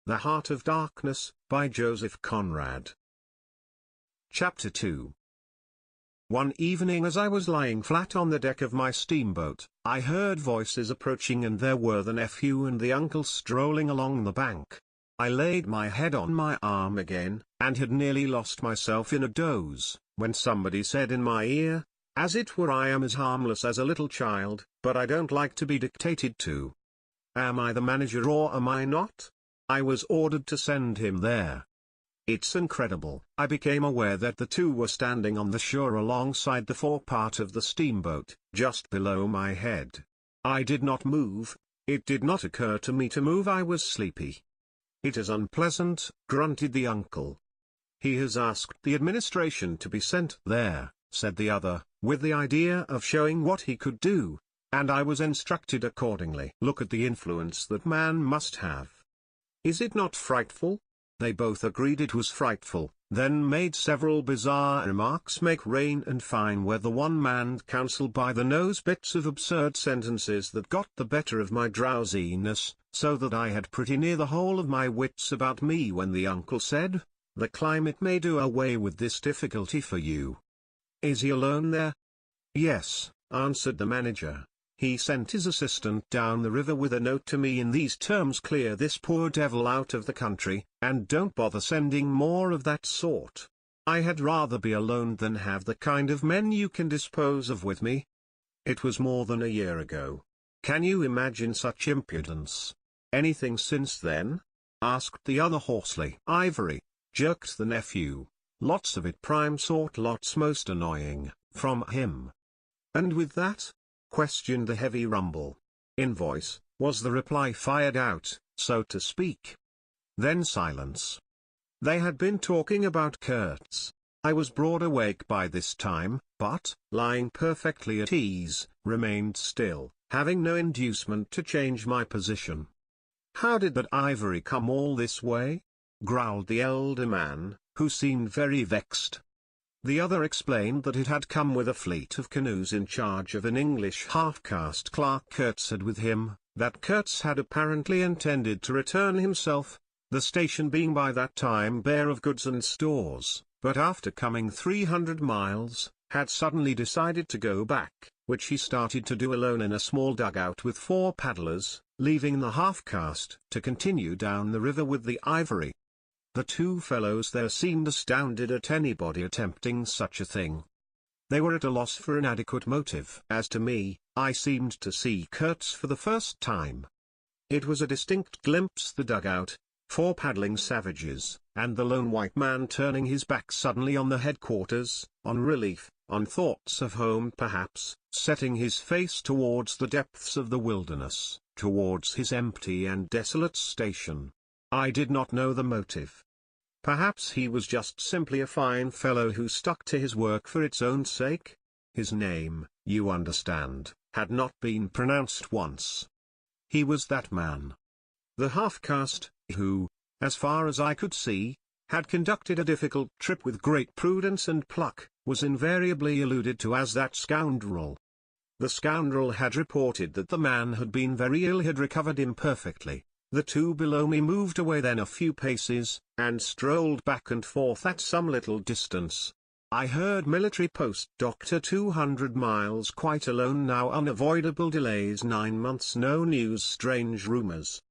The Heart of Darkness, by Joseph Conrad. Chapter 2. One evening as I was lying flat on the deck of my steamboat, I heard voices approaching, and there were the nephew and the uncle strolling along the bank. I laid my head on my arm again, and had nearly lost myself in a doze, when somebody said in my ear, as it were, I am as harmless as a little child, but I don't like to be dictated to. Am I the manager or am I not? I was ordered to send him there. It's incredible. I became aware that the two were standing on the shore alongside the forepart of the steamboat, just below my head. I did not move. It did not occur to me to move. I was sleepy. It is unpleasant, grunted the uncle. He has asked the administration to be sent there, said the other, with the idea of showing what he could do, and I was instructed accordingly. Look at the influence that man must have. Is it not frightful? They both agreed it was frightful, then made several bizarre remarks. Make rain and fine weather, one man counsel by the nose, bits of absurd sentences that got the better of my drowsiness, so that I had pretty near the whole of my wits about me when the uncle said, the climate may do away with this difficulty for you. Is he alone there? Yes, answered the manager. He sent his assistant down the river with a note to me in these terms: clear this poor devil out of the country, and don't bother sending more of that sort. I had rather be alone than have the kind of men you can dispose of with me. It was more than a year ago. Can you imagine such impudence? Anything since then? Asked the other hoarsely. Ivory, jerked the nephew. Lots of it, prime sort, lots, most annoying, from him. And with that? Questioned the heavy rumble. Invoice, was the reply, fired out, so to speak. Then silence. They had been talking about Kurtz. I was broad awake by this time, but, lying perfectly at ease, remained still, having no inducement to change my position. How did that ivory come all this way? Growled the elder man, who seemed very vexed. The other explained that it had come with a fleet of canoes in charge of an English half-caste Clark Kurtz had with him, that Kurtz had apparently intended to return himself, the station being by that time bare of goods and stores, but after coming 300 miles, had suddenly decided to go back, which he started to do alone in a small dugout with 4 paddlers, leaving the half-caste to continue down the river with the ivory. The two fellows there seemed astounded at anybody attempting such a thing. They were at a loss for an adequate motive. As to me, I seemed to see Kurtz for the first time. It was a distinct glimpse: the dugout, 4 paddling savages, and the lone white man turning his back suddenly on the headquarters, on relief, on thoughts of home perhaps, setting his face towards the depths of the wilderness, towards his empty and desolate station. I did not know the motive. Perhaps he was just simply a fine fellow who stuck to his work for its own sake. His name, you understand, had not been pronounced once. He was that man. The half-caste, who, as far as I could see, had conducted a difficult trip with great prudence and pluck, was invariably alluded to as that scoundrel. The scoundrel had reported that the man had been very ill, had recovered imperfectly. The two below me moved away then a few paces, and strolled back and forth at some little distance. I heard military post doctor 200 miles quite alone now, unavoidable delays, 9 months no news, strange rumors.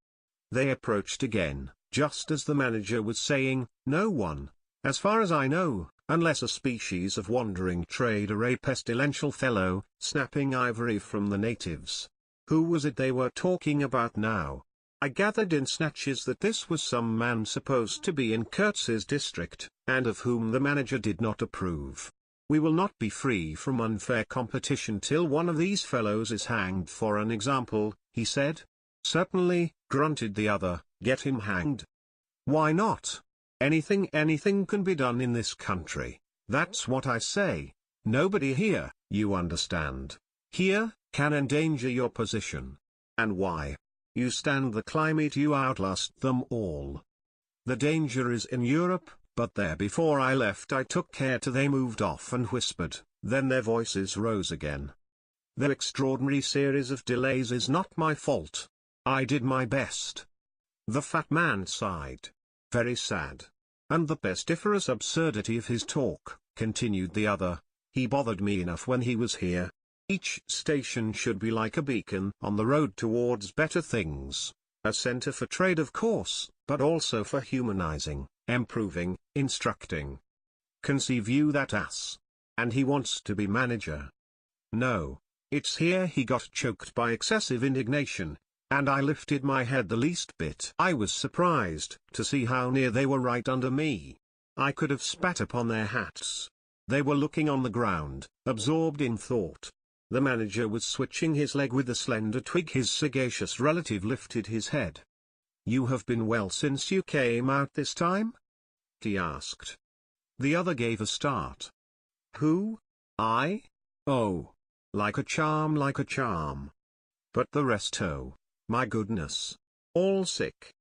They approached again, just as the manager was saying, no one, as far as I know, unless a species of wandering trader, a pestilential fellow, snapping ivory from the natives. Who was it they were talking about now? I gathered in snatches that this was some man supposed to be in Kurtz's district, and of whom the manager did not approve. We will not be free from unfair competition till one of these fellows is hanged, for an example, he said. Certainly, grunted the other, get him hanged. Why not? Anything can be done in this country, that's what I say. Nobody here, you understand, here, can endanger your position. And why? You stand the climate, you outlast them all. The danger is in Europe, but there before I left I took care to. They moved off and whispered, then their voices rose again. The extraordinary series of delays is not my fault. I did my best. The fat man sighed. Very sad. And the pestiferous absurdity of his talk, continued the other. He bothered me enough when he was here. Each station should be like a beacon on the road towards better things. A center for trade of course, but also for humanizing, improving, instructing. Conceive you that ass. And he wants to be manager. No. It's here he got choked by excessive indignation, and I lifted my head the least bit. I was surprised to see how near they were right under me. I could have spat upon their hats. They were looking on the ground, absorbed in thought. The manager was switching his leg with a slender twig. His sagacious relative lifted his head. "You have been well since you came out this time?" he asked. The other gave a start. "Who? I? Oh. Like a charm, like a charm. But the rest, oh, my goodness. All sick.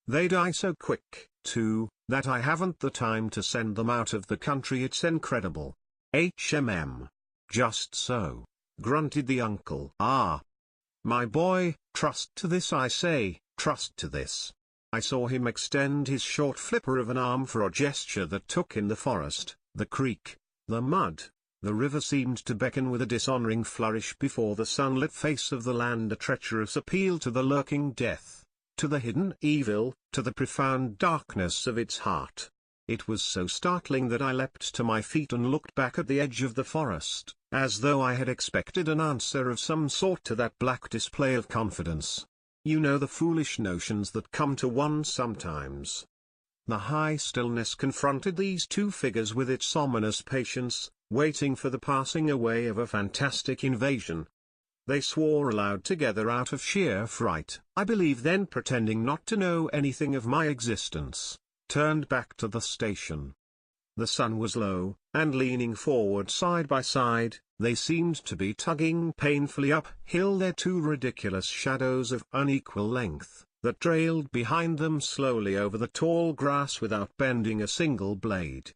They die so quick, too, that I haven't the time to send them out of the country. It's incredible. HMM. Just so," grunted the uncle. "Ah. My boy, trust to this, I say, trust to this." I saw him extend his short flipper of an arm for a gesture that took in the forest, the creek, the mud. The river seemed to beckon with a dishonoring flourish before the sunlit face of the land, a treacherous appeal to the lurking death, to the hidden evil, to the profound darkness of its heart. It was so startling that I leapt to my feet and looked back at the edge of the forest, as though I had expected an answer of some sort to that black display of confidence. You know the foolish notions that come to one sometimes. The high stillness confronted these two figures with its ominous patience, waiting for the passing away of a fantastic invasion. They swore aloud together out of sheer fright. I believe then, pretending not to know anything of my existence, turned back to the station. The sun was low, and leaning forward side by side, they seemed to be tugging painfully uphill, their two ridiculous shadows of unequal length, that trailed behind them slowly over the tall grass without bending a single blade.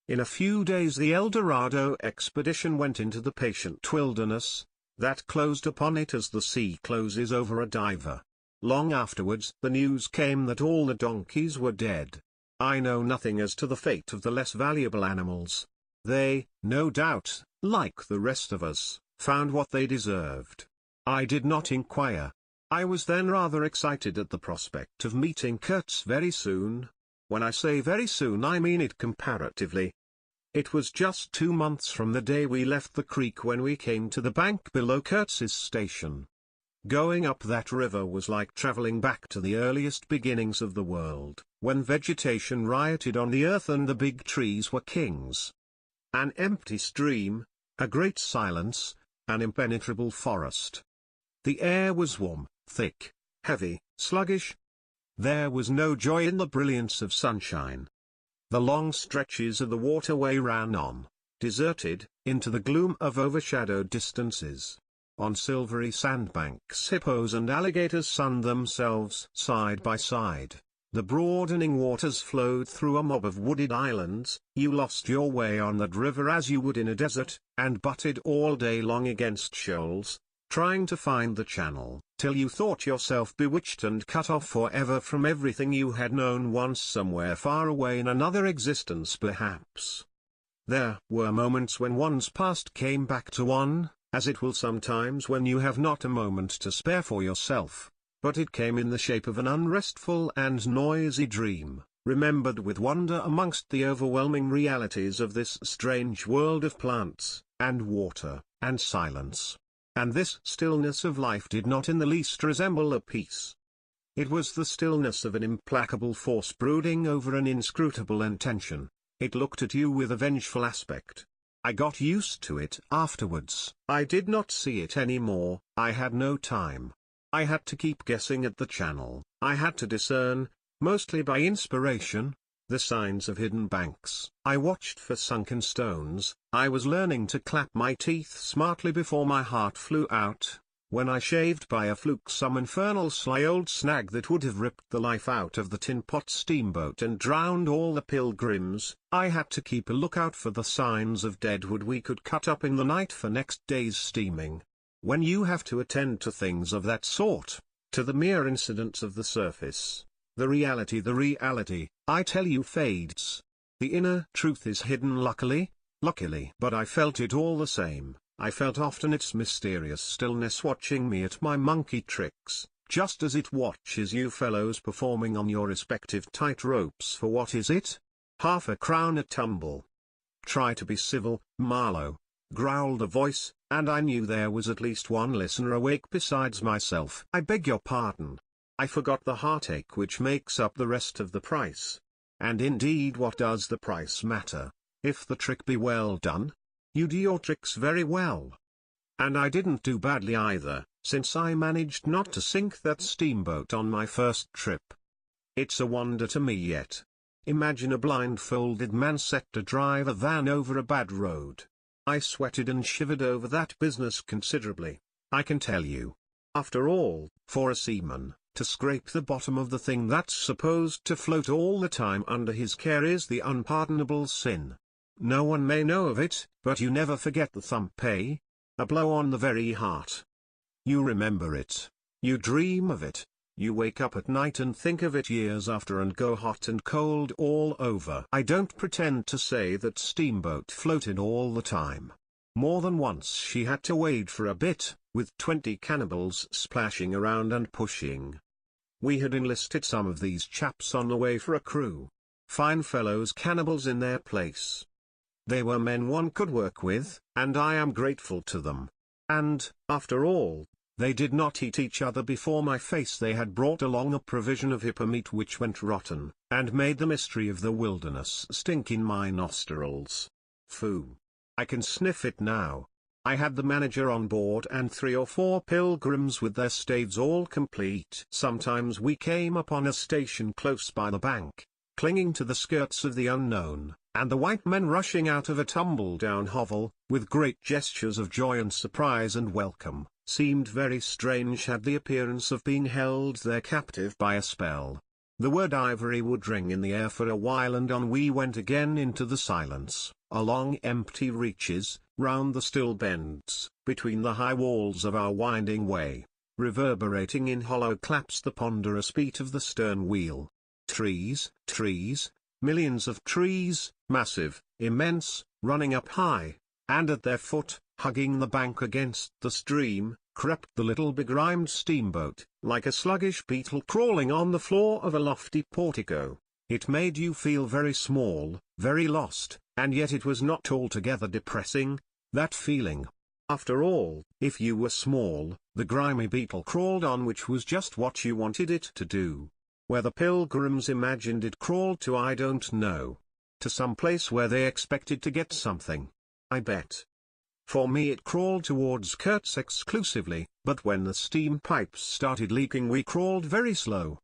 In a few days the El Dorado expedition went into the patient wilderness, that closed upon it as the sea closes over a diver. Long afterwards the news came that all the donkeys were dead. I know nothing as to the fate of the less valuable animals. They, no doubt, like the rest of us, found what they deserved. I did not inquire. I was then rather excited at the prospect of meeting Kurtz very soon. When I say very soon, I mean it comparatively. It was just 2 months from the day we left the creek when we came to the bank below Kurtz's station. Going up that river was like traveling back to the earliest beginnings of the world, when vegetation rioted on the earth and the big trees were kings. An empty stream, a great silence, an impenetrable forest. The air was warm, thick, heavy, sluggish. There was no joy in the brilliance of sunshine. The long stretches of the waterway ran on, deserted, into the gloom of overshadowed distances. On silvery sandbanks hippos and alligators sunned themselves side by side. The broadening waters flowed through a mob of wooded islands. You lost your way on that river as you would in a desert, and butted all day long against shoals, trying to find the channel, till you thought yourself bewitched and cut off forever from everything you had known once somewhere far away in another existence perhaps. There were moments when one's past came back to one, as it will sometimes when you have not a moment to spare for yourself, but it came in the shape of an unrestful and noisy dream, remembered with wonder amongst the overwhelming realities of this strange world of plants, and water, and silence. And this stillness of life did not in the least resemble a peace. It was the stillness of an implacable force brooding over an inscrutable intention. It looked at you with a vengeful aspect. I got used to it afterwards. I did not see it any more. I had no time. I had to keep guessing at the channel. I had to discern, mostly by inspiration, the signs of hidden banks. I watched for sunken stones. I was learning to clap my teeth smartly before my heart flew out, when I shaved by a fluke some infernal sly old snag that would have ripped the life out of the Tin Pot steamboat and drowned all the pilgrims. I had to keep a lookout for the signs of deadwood we could cut up in the night for next day's steaming. When you have to attend to things of that sort, to the mere incidents of the surface, The reality, I tell you, fades. The inner truth is hidden luckily. But I felt it all the same. I felt often its mysterious stillness watching me at my monkey tricks, just as it watches you fellows performing on your respective tight ropes for what is it? Half a crown a tumble. Try to be civil, Marlowe, growled a voice, and I knew there was at least one listener awake besides myself. I beg your pardon. I forgot the heartache which makes up the rest of the price. And indeed, what does the price matter, if the trick be well done? You do your tricks very well. And I didn't do badly either, since I managed not to sink that steamboat on my first trip. It's a wonder to me yet. Imagine a blindfolded man set to drive a van over a bad road. I sweated and shivered over that business considerably, I can tell you. After all, for a seaman, to scrape the bottom of the thing that's supposed to float all the time under his care is the unpardonable sin. No one may know of it, but you never forget the thump, eh? A blow on the very heart. You remember it. You dream of it. You wake up at night and think of it years after and go hot and cold all over. I don't pretend to say that Steamboat floated all the time. More than once she had to wade for a bit, with 20 cannibals splashing around and pushing. We had enlisted some of these chaps on the way for a crew. Fine fellows, cannibals in their place. They were men one could work with, and I am grateful to them. And, after all, they did not eat each other before my face. They had brought along a provision of hippo meat which went rotten, and made the mystery of the wilderness stink in my nostrils. Phoo! I can sniff it now. I had the manager on board and 3 or 4 pilgrims with their staves all complete. Sometimes we came upon a station close by the bank, clinging to the skirts of the unknown, and the white men rushing out of a tumble-down hovel, with great gestures of joy and surprise and welcome, seemed very strange, had the appearance of being held there captive by a spell. The word ivory would ring in the air for a while, and on we went again into the silence, along empty reaches, round the still bends, between the high walls of our winding way, reverberating in hollow claps the ponderous beat of the stern wheel. Trees, millions of trees, massive, immense, running up high, and at their foot, hugging the bank against the stream, crept the little begrimed steamboat, like a sluggish beetle crawling on the floor of a lofty portico. It made you feel very small, very lost, and yet it was not altogether depressing, that feeling. After all, if you were small, the grimy beetle crawled on, which was just what you wanted it to do. Where the pilgrims imagined it crawled to I don't know. To some place where they expected to get something, I bet. For me it crawled towards Kurtz exclusively, but when the steam pipes started leaking we crawled very slow.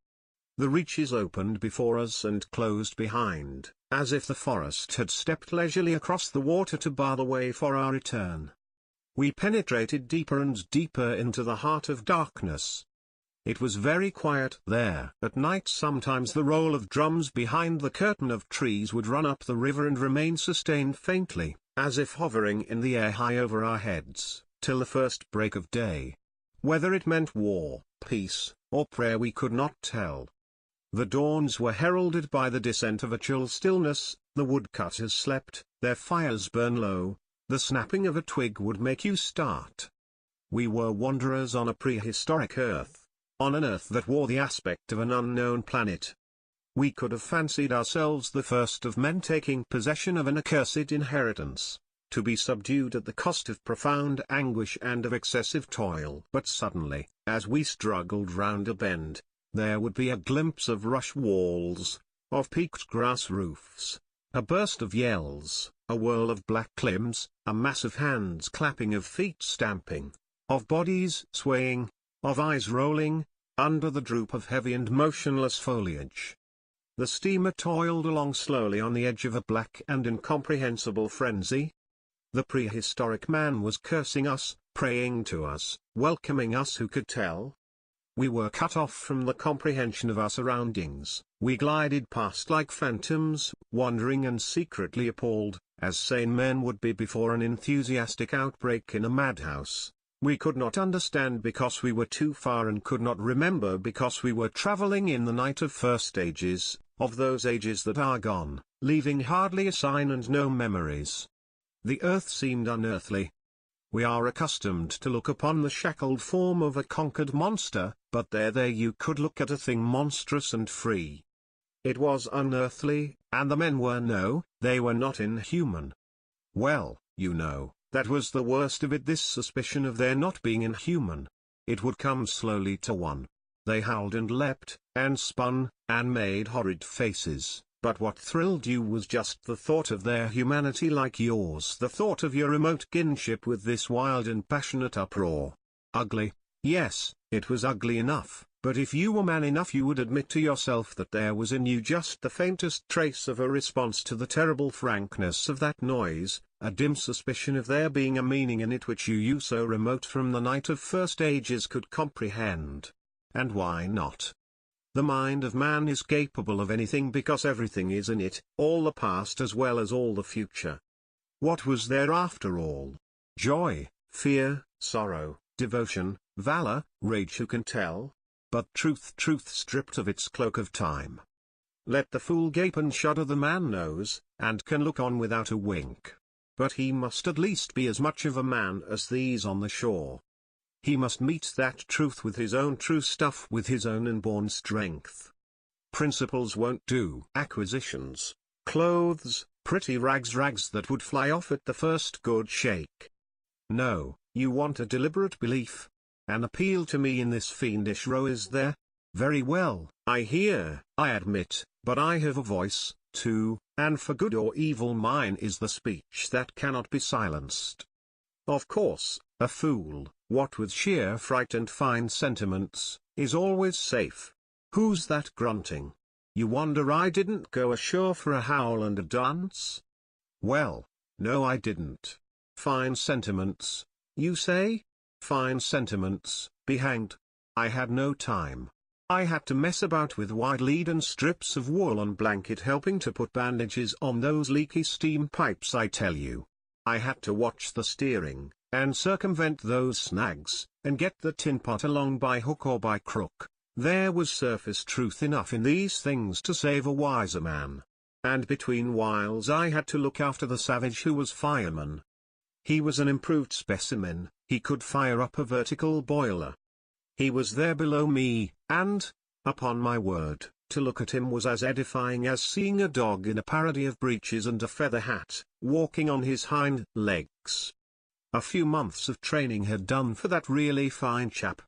The reaches opened before us and closed behind, as if the forest had stepped leisurely across the water to bar the way for our return. We penetrated deeper and deeper into the heart of darkness. It was very quiet there. At night sometimes the roll of drums behind the curtain of trees would run up the river and remain sustained faintly, as if hovering in the air high over our heads, till the first break of day. Whether it meant war, peace, or prayer we could not tell. The dawns were heralded by the descent of a chill stillness. The woodcutters slept, their fires burned low, the snapping of a twig would make you start. We were wanderers on a prehistoric Earth. On an Earth that wore the aspect of an unknown planet. We could have fancied ourselves the first of men taking possession of an accursed inheritance, to be subdued at the cost of profound anguish and of excessive toil. But suddenly, as we struggled round a bend, there would be a glimpse of rush walls, of peaked grass roofs, a burst of yells, a whirl of black limbs, a mass of hands clapping, of feet stamping, of bodies swaying, of eyes rolling, under the droop of heavy and motionless foliage. The steamer toiled along slowly on the edge of a black and incomprehensible frenzy. The prehistoric man was cursing us, praying to us, welcoming us. Who could tell? We were cut off from the comprehension of our surroundings. We glided past like phantoms, wondering and secretly appalled, as sane men would be before an enthusiastic outbreak in a madhouse. We could not understand because we were too far and could not remember because we were traveling in the night of first ages, of those ages that are gone, leaving hardly a sign and no memories. The earth seemed unearthly. We are accustomed to look upon the shackled form of a conquered monster, but there you could look at a thing monstrous and free. It was unearthly, and the men they were not inhuman. Well, that was the worst of it, this suspicion of their not being inhuman. It would come slowly to one. They howled and leapt, and spun, and made horrid faces, but what thrilled you was just the thought of their humanity like yours, the thought of your remote kinship with this wild and passionate uproar. Ugly, yes, it was ugly enough, but if you were man enough you would admit to yourself that there was in you just the faintest trace of a response to the terrible frankness of that noise, a dim suspicion of there being a meaning in it which you so remote from the night of first ages could comprehend. And why not? The mind of man is capable of anything because everything is in it, all the past as well as all the future. What was there after all? Joy, fear, sorrow, devotion, valor, rage, who can tell? But truth stripped of its cloak of time. Let the fool gape and shudder, the man knows, and can look on without a wink. But he must at least be as much of a man as these on the shore. He must meet that truth with his own true stuff, with his own inborn strength. Principles won't do. Acquisitions, clothes, pretty rags that would fly off at the first good shake. No, you want a deliberate belief. An appeal to me in this fiendish row, is there? Very well, I hear, I admit, but I have a voice, too, and for good or evil mine is the speech that cannot be silenced. Of course, a fool, what with sheer fright and fine sentiments, is always safe. Who's that grunting? You wonder I didn't go ashore for a howl and a dance? Well, no, I didn't. Fine sentiments, you say? Fine sentiments, be hanged. I had no time. I had to mess about with wide lead and strips of woolen blanket, helping to put bandages on those leaky steam pipes, I tell you. I had to watch the steering, and circumvent those snags, and get the tin pot along by hook or by crook. There was surface truth enough in these things to save a wiser man. And between whiles I had to look after the savage who was fireman. He was an improved specimen, he could fire up a vertical boiler. He was there below me, and, upon my word, to look at him was as edifying as seeing a dog in a parody of breeches and a feather hat, walking on his hind legs. A few months of training had done for that really fine chap.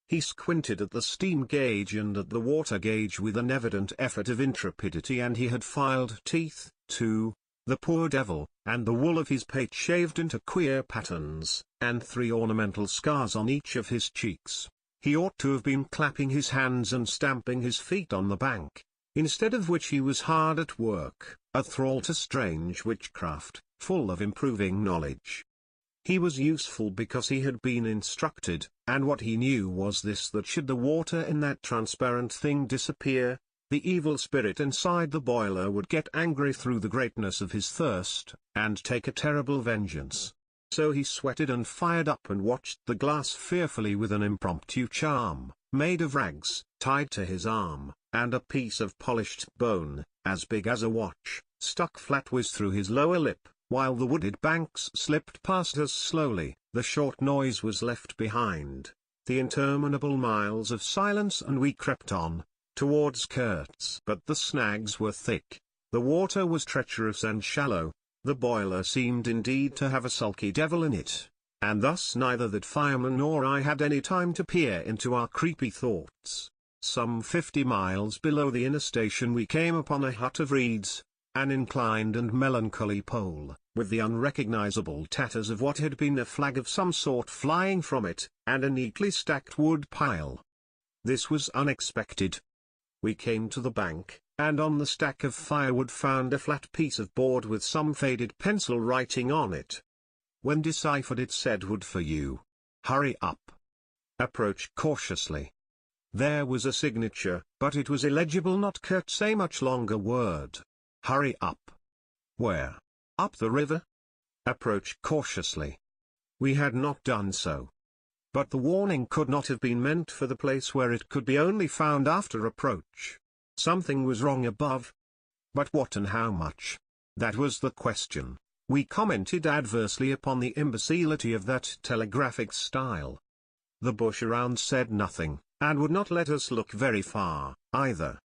He squinted at the steam gauge and at the water gauge with an evident effort of intrepidity, and he had filed teeth, too, the poor devil, and the wool of his pate shaved into queer patterns, and 3 ornamental scars on each of his cheeks. He ought to have been clapping his hands and stamping his feet on the bank, instead of which he was hard at work, a thrall to strange witchcraft, full of improving knowledge. He was useful because he had been instructed, and what he knew was this: that should the water in that transparent thing disappear, the evil spirit inside the boiler would get angry through the greatness of his thirst, and take a terrible vengeance. So he sweated and fired up and watched the glass fearfully with an impromptu charm, made of rags, tied to his arm, and a piece of polished bone, as big as a watch, stuck flatways through his lower lip. While the wooded banks slipped past us slowly, the short noise was left behind, the interminable miles of silence, and we crept on, towards Kurtz. But the snags were thick, the water was treacherous and shallow, the boiler seemed indeed to have a sulky devil in it, and thus neither that fireman nor I had any time to peer into our creepy thoughts. Some 50 miles below the inner station we came upon a hut of reeds, an inclined and melancholy pole, with the unrecognizable tatters of what had been a flag of some sort flying from it, and a neatly stacked wood pile. This was unexpected. We came to the bank, and on the stack of firewood found a flat piece of board with some faded pencil writing on it. When deciphered it said, "Wood for you. Hurry up. Approach cautiously." There was a signature, but it was illegible, not Kurt's a much longer word. Hurry up. Where? Up the river? Approach cautiously. We had not done so. but the warning could not have been meant for the place where it could be only found after approach. Something was wrong above. But what and how much? That was the question. We commented adversely upon the imbecility of that telegraphic style. The bush around said nothing, and would not let us look very far, either.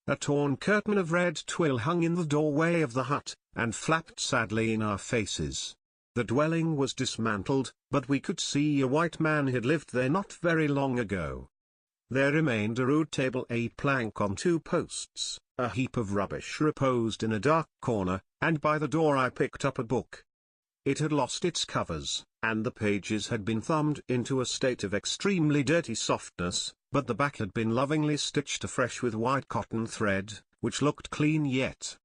A torn curtain of red twill hung in the doorway of the hut, and flapped sadly in our faces. The dwelling was dismantled, but we could see a white man had lived there not very long ago. There remained a rude table, a plank on 2 posts, a heap of rubbish reposed in a dark corner, and by the door I picked up a book. It had lost its covers, and the pages had been thumbed into a state of extremely dirty softness, but the back had been lovingly stitched afresh with white cotton thread, which looked clean yet.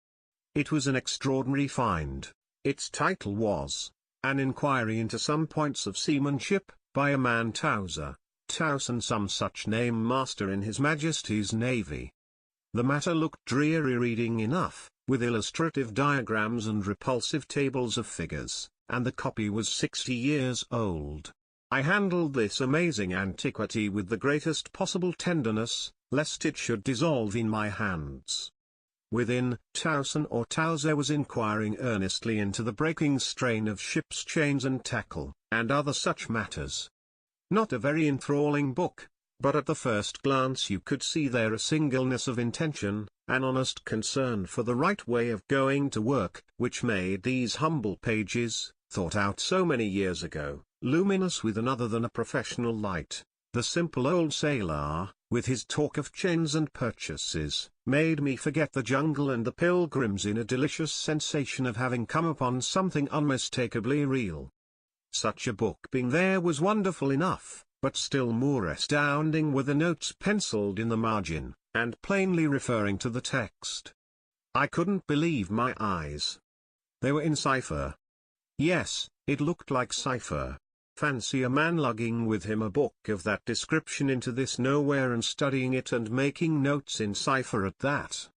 It was an extraordinary find. Its title was, An Inquiry into Some Points of Seamanship, by a man Towser, Towson, some such name, master in His Majesty's Navy. The matter looked dreary reading enough, with illustrative diagrams and repulsive tables of figures, and the copy was 60 years old. I handled this amazing antiquity with the greatest possible tenderness, lest it should dissolve in my hands. Within, Towson or Towser was inquiring earnestly into the breaking strain of ships' chains and tackle, and other such matters. Not a very enthralling book, but at the first glance you could see there a singleness of intention, an honest concern for the right way of going to work, which made these humble pages, thought out so many years ago, luminous with another than a professional light. The simple old sailor, with his talk of chains and purchases, made me forget the jungle and the pilgrims in a delicious sensation of having come upon something unmistakably real. Such a book being there was wonderful enough, but still more astounding were the notes penciled in the margin, and plainly referring to the text. I couldn't believe my eyes. They were in cipher. Yes, it looked like cipher. Fancy a man lugging with him a book of that description into this nowhere and studying it and making notes in cipher at that.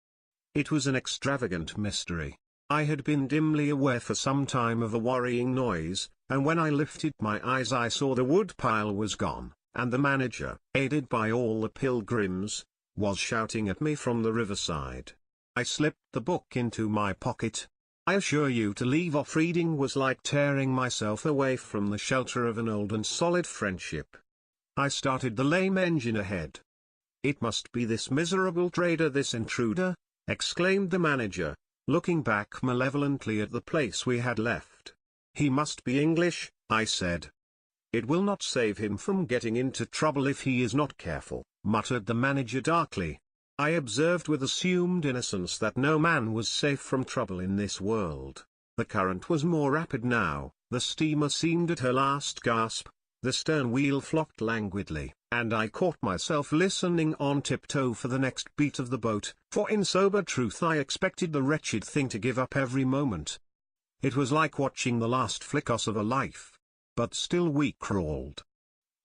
It was an extravagant mystery. I had been dimly aware for some time of a worrying noise, and when I lifted my eyes I saw the woodpile was gone, and the manager, aided by all the pilgrims, was shouting at me from the riverside. I slipped the book into my pocket. I assure you, to leave off reading was like tearing myself away from the shelter of an old and solid friendship. I started the lame engine ahead. "It must be this miserable trader, this intruder," exclaimed the manager, looking back malevolently at the place we had left. "He must be English," I said. "It will not save him from getting into trouble if he is not careful," muttered the manager darkly. I observed with assumed innocence that no man was safe from trouble in this world. The current was more rapid now, the steamer seemed at her last gasp, the stern wheel flopped languidly, and I caught myself listening on tiptoe for the next beat of the boat, for in sober truth I expected the wretched thing to give up every moment. It was like watching the last flickers of a life. But still we crawled.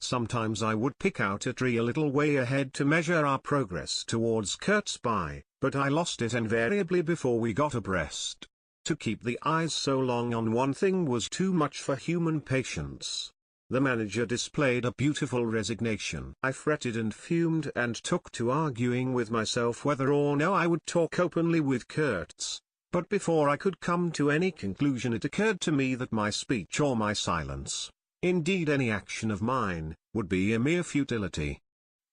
Sometimes I would pick out a tree a little way ahead to measure our progress towards Kurt's Bay, but I lost it invariably before we got abreast. To keep the eyes so long on one thing was too much for human patience. The manager displayed a beautiful resignation. I fretted and fumed and took to arguing with myself whether or no I would talk openly with Kurtz. But before I could come to any conclusion it occurred to me that my speech or my silence, indeed any action of mine, would be a mere futility.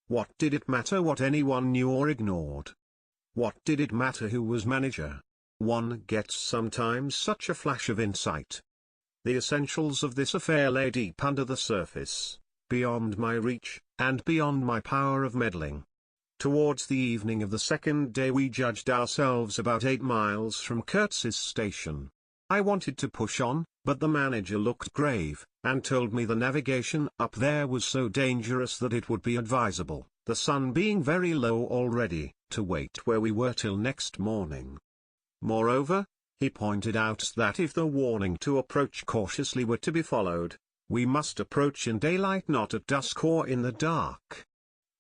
What did it matter what anyone knew or ignored? What did it matter who was manager? One gets sometimes such a flash of insight. The essentials of this affair lay deep under the surface, beyond my reach, and beyond my power of meddling. Towards the evening of the second day we judged ourselves about 8 miles from Kurtz's station. I wanted to push on, but the manager looked grave, and told me the navigation up there was so dangerous that it would be advisable, the sun being very low already, to wait where we were till next morning. Moreover, he pointed out that if the warning to approach cautiously were to be followed, we must approach in daylight, not at dusk or in the dark.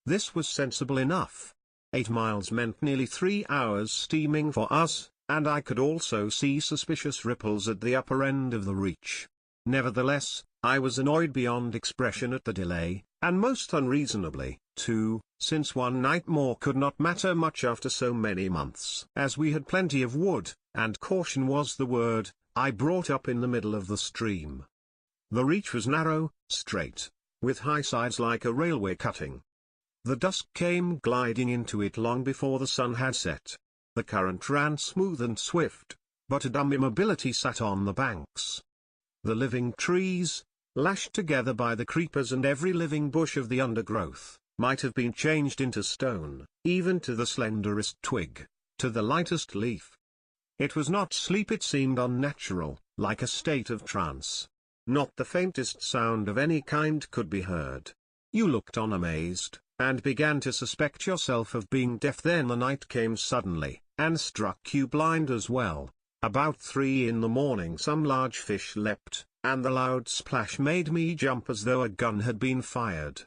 This was sensible enough. 8 miles meant nearly 3 hours steaming for us, and I could also see suspicious ripples at the upper end of the reach. Nevertheless, I was annoyed beyond expression at the delay, and most unreasonably, too, since one night more could not matter much after so many months. As we had plenty of wood, and caution was the word, I brought up in the middle of the stream. The reach was narrow, straight, with high sides like a railway cutting. The dusk came gliding into it long before the sun had set. The current ran smooth and swift, but a dumb immobility sat on the banks. The living trees, lashed together by the creepers and every living bush of the undergrowth, might have been changed into stone, even to the slenderest twig, to the lightest leaf. It was not sleep, it seemed unnatural, like a state of trance. Not the faintest sound of any kind could be heard. You looked on amazed, and began to suspect yourself of being deaf. Then the night came suddenly, and struck you blind as well. About 3 in the morning some large fish leapt, and the loud splash made me jump as though a gun had been fired.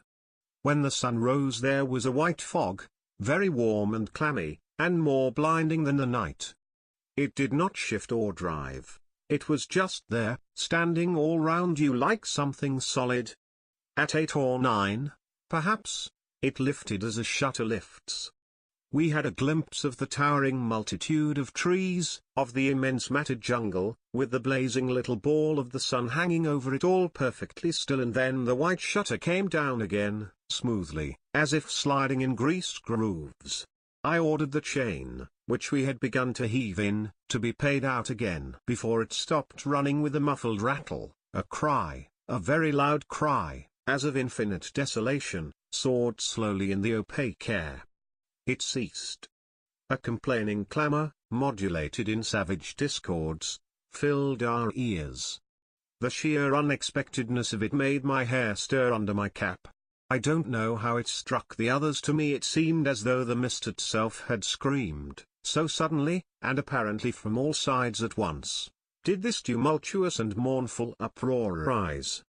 When the sun rose there was a white fog, very warm and clammy, and more blinding than the night. It did not shift or drive. It was just there, standing all round you like something solid. At 8 or 9, perhaps, it lifted as a shutter lifts. We had a glimpse of the towering multitude of trees, of the immense matted jungle, with the blazing little ball of the sun hanging over it all perfectly still, and then the white shutter came down again, smoothly, as if sliding in greased grooves. I ordered the chain, which we had begun to heave in, to be paid out again before it stopped running with a muffled rattle. A cry, a very loud cry, as of infinite desolation, soared slowly in the opaque air. It ceased. A complaining clamor, modulated in savage discords, filled our ears. The sheer unexpectedness of it made my hair stir under my cap. I don't know how it struck the others. To me it seemed as though the mist itself had screamed, so suddenly, and apparently from all sides at once, did this tumultuous and mournful uproar rise.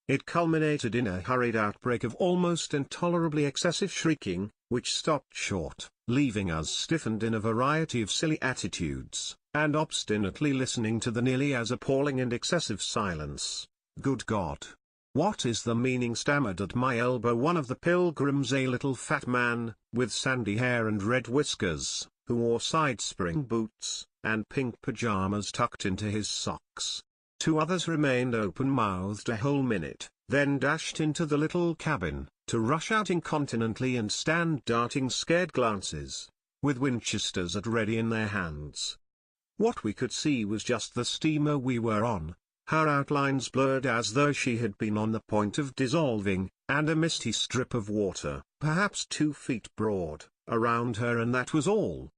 It culminated in a hurried outbreak of almost intolerably excessive shrieking, which stopped short, leaving us stiffened in a variety of silly attitudes, and obstinately listening to the nearly as appalling and excessive silence. Good God! What is the meaning? Stammered at my elbow one of the pilgrims, a little fat man, with sandy hair and red whiskers, who wore side-spring boots, and pink pajamas tucked into his socks. 2 others remained open-mouthed a whole minute, then dashed into the little cabin, to rush out incontinently and stand darting scared glances, with Winchesters at ready in their hands. What we could see was just the steamer we were on, her outlines blurred as though she had been on the point of dissolving, and a misty strip of water, perhaps 2 feet broad, around her, and that was all.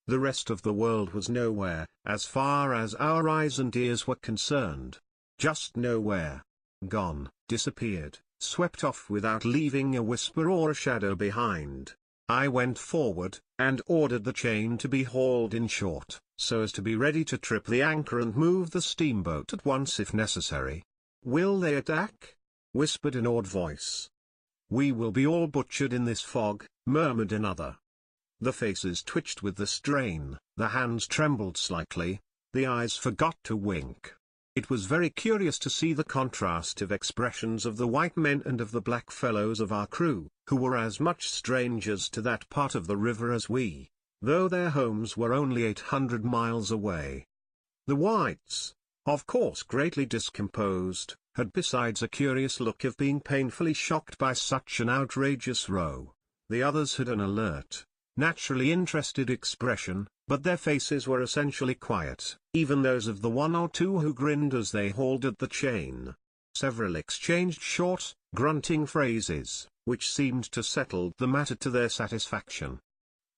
The rest of the world was nowhere, as far as our eyes and ears were concerned. Just nowhere. Gone, disappeared, swept off without leaving a whisper or a shadow behind. I went forward, and ordered the chain to be hauled in short, so as to be ready to trip the anchor and move the steamboat at once if necessary. "Will they attack?" whispered an awed voice. "We will be all butchered in this fog," murmured another. The faces twitched with the strain, the hands trembled slightly, the eyes forgot to wink. It was very curious to see the contrast of expressions of the white men and of the black fellows of our crew, who were as much strangers to that part of the river as we, though their homes were only 800 miles away. The whites, of course greatly discomposed, had besides a curious look of being painfully shocked by such an outrageous row. The others had an alert, naturally interested expression, but their faces were essentially quiet, even those of the 1 or 2 who grinned as they hauled at the chain. Several exchanged short, grunting phrases, which seemed to settle the matter to their satisfaction.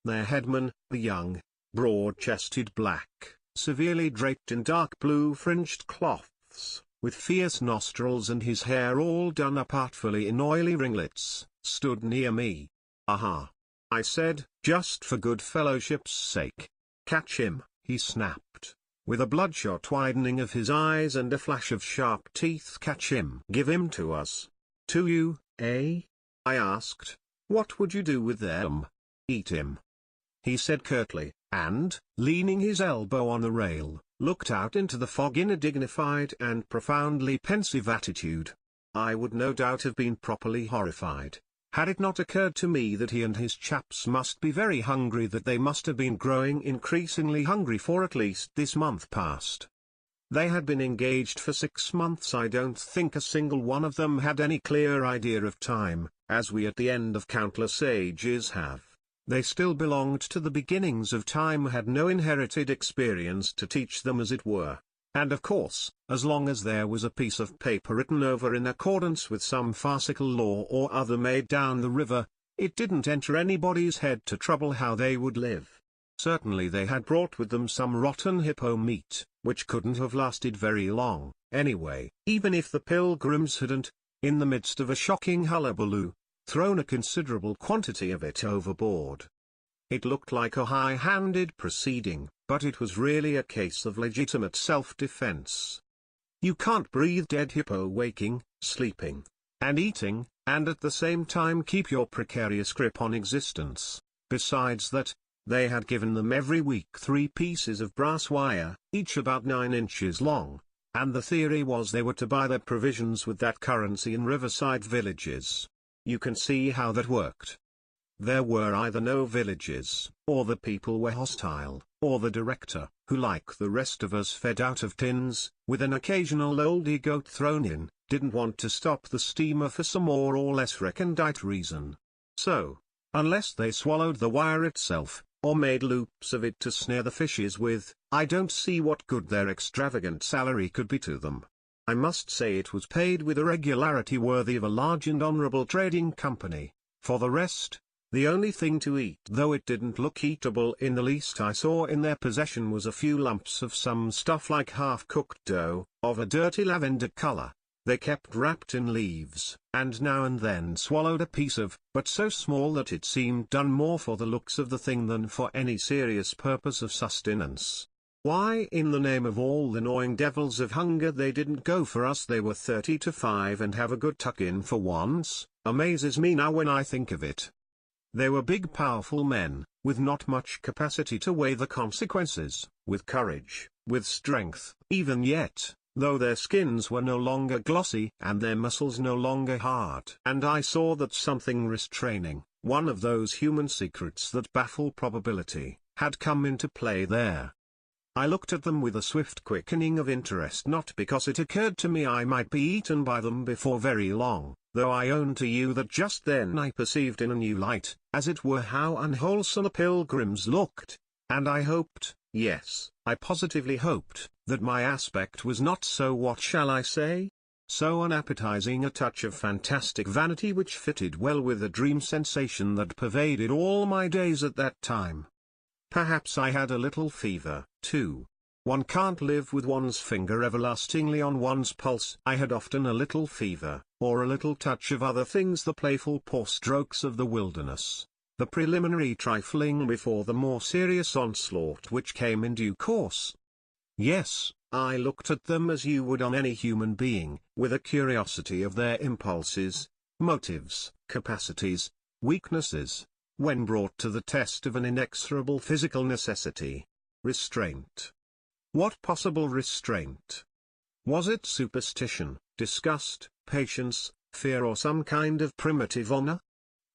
Their headman, the young, broad-chested black, severely draped in dark blue fringed cloths, with fierce nostrils and his hair all done up artfully in oily ringlets, stood near me. "Aha!" I said, just for good fellowship's sake. "Catch him," he snapped, with a bloodshot widening of his eyes and a flash of sharp teeth. "Catch him." "Give him to us." "To you, eh?" I asked. "What would you do with them?" "Eat him," he said curtly, and, leaning his elbow on the rail, looked out into the fog in a dignified and profoundly pensive attitude. I would no doubt have been properly horrified, had it not occurred to me that he and his chaps must be very hungry, that they must have been growing increasingly hungry for at least this month past. They had been engaged for 6 months. I don't think a single one of them had any clear idea of time, as we at the end of countless ages have. They still belonged to the beginnings of time, had no inherited experience to teach them, as it were. And of course, as long as there was a piece of paper written over in accordance with some farcical law or other made down the river, it didn't enter anybody's head to trouble how they would live. Certainly they had brought with them some rotten hippo meat, which couldn't have lasted very long, anyway, even if the pilgrims hadn't, in the midst of a shocking hullabaloo, thrown a considerable quantity of it overboard. It looked like a high-handed proceeding, but it was really a case of legitimate self-defense. You can't breathe dead hippo waking, sleeping, and eating, and at the same time keep your precarious grip on existence. Besides that, they had given them every week 3 pieces of brass wire, each about 9 inches long, and the theory was they were to buy their provisions with that currency in riverside villages. You can see how that worked. There were either no villages, or the people were hostile, or the director, who like the rest of us fed out of tins, with an occasional oldie goat thrown in, didn't want to stop the steamer for some more or less recondite reason. So, unless they swallowed the wire itself, or made loops of it to snare the fishes with, I don't see what good their extravagant salary could be to them. I must say it was paid with a regularity worthy of a large and honorable trading company. For the rest, the only thing to eat, though it didn't look eatable in the least, I saw in their possession was a few lumps of some stuff like half-cooked dough, of a dirty lavender color. They kept wrapped in leaves, and now and then swallowed a piece of, but so small that it seemed done more for the looks of the thing than for any serious purpose of sustenance. Why in the name of all the gnawing devils of hunger they didn't go for us they were 30 to 5 and have a good tuck-in for once, amazes me now when I think of it. They were big powerful men, with not much capacity to weigh the consequences, with courage, with strength, even yet, though their skins were no longer glossy and their muscles no longer hard. And I saw that something restraining, one of those human secrets that baffle probability, had come into play there. I looked at them with a swift quickening of interest, not because it occurred to me I might be eaten by them before very long, though I own to you that just then I perceived in a new light, as it were, how unwholesome the pilgrims looked, and I hoped, yes, I positively hoped, that my aspect was not so, what shall I say? So unappetizing, a touch of fantastic vanity which fitted well with the dream sensation that pervaded all my days at that time. Perhaps I had a little fever, too. One can't live with one's finger everlastingly on one's pulse. I had often a little fever, or a little touch of other things, the playful paw strokes of the wilderness, the preliminary trifling before the more serious onslaught which came in due course. Yes, I looked at them as you would on any human being, with a curiosity of their impulses, motives, capacities, weaknesses, when brought to the test of an inexorable physical necessity. Restraint. What possible restraint? Was it superstition, disgust, patience, fear, or some kind of primitive honor?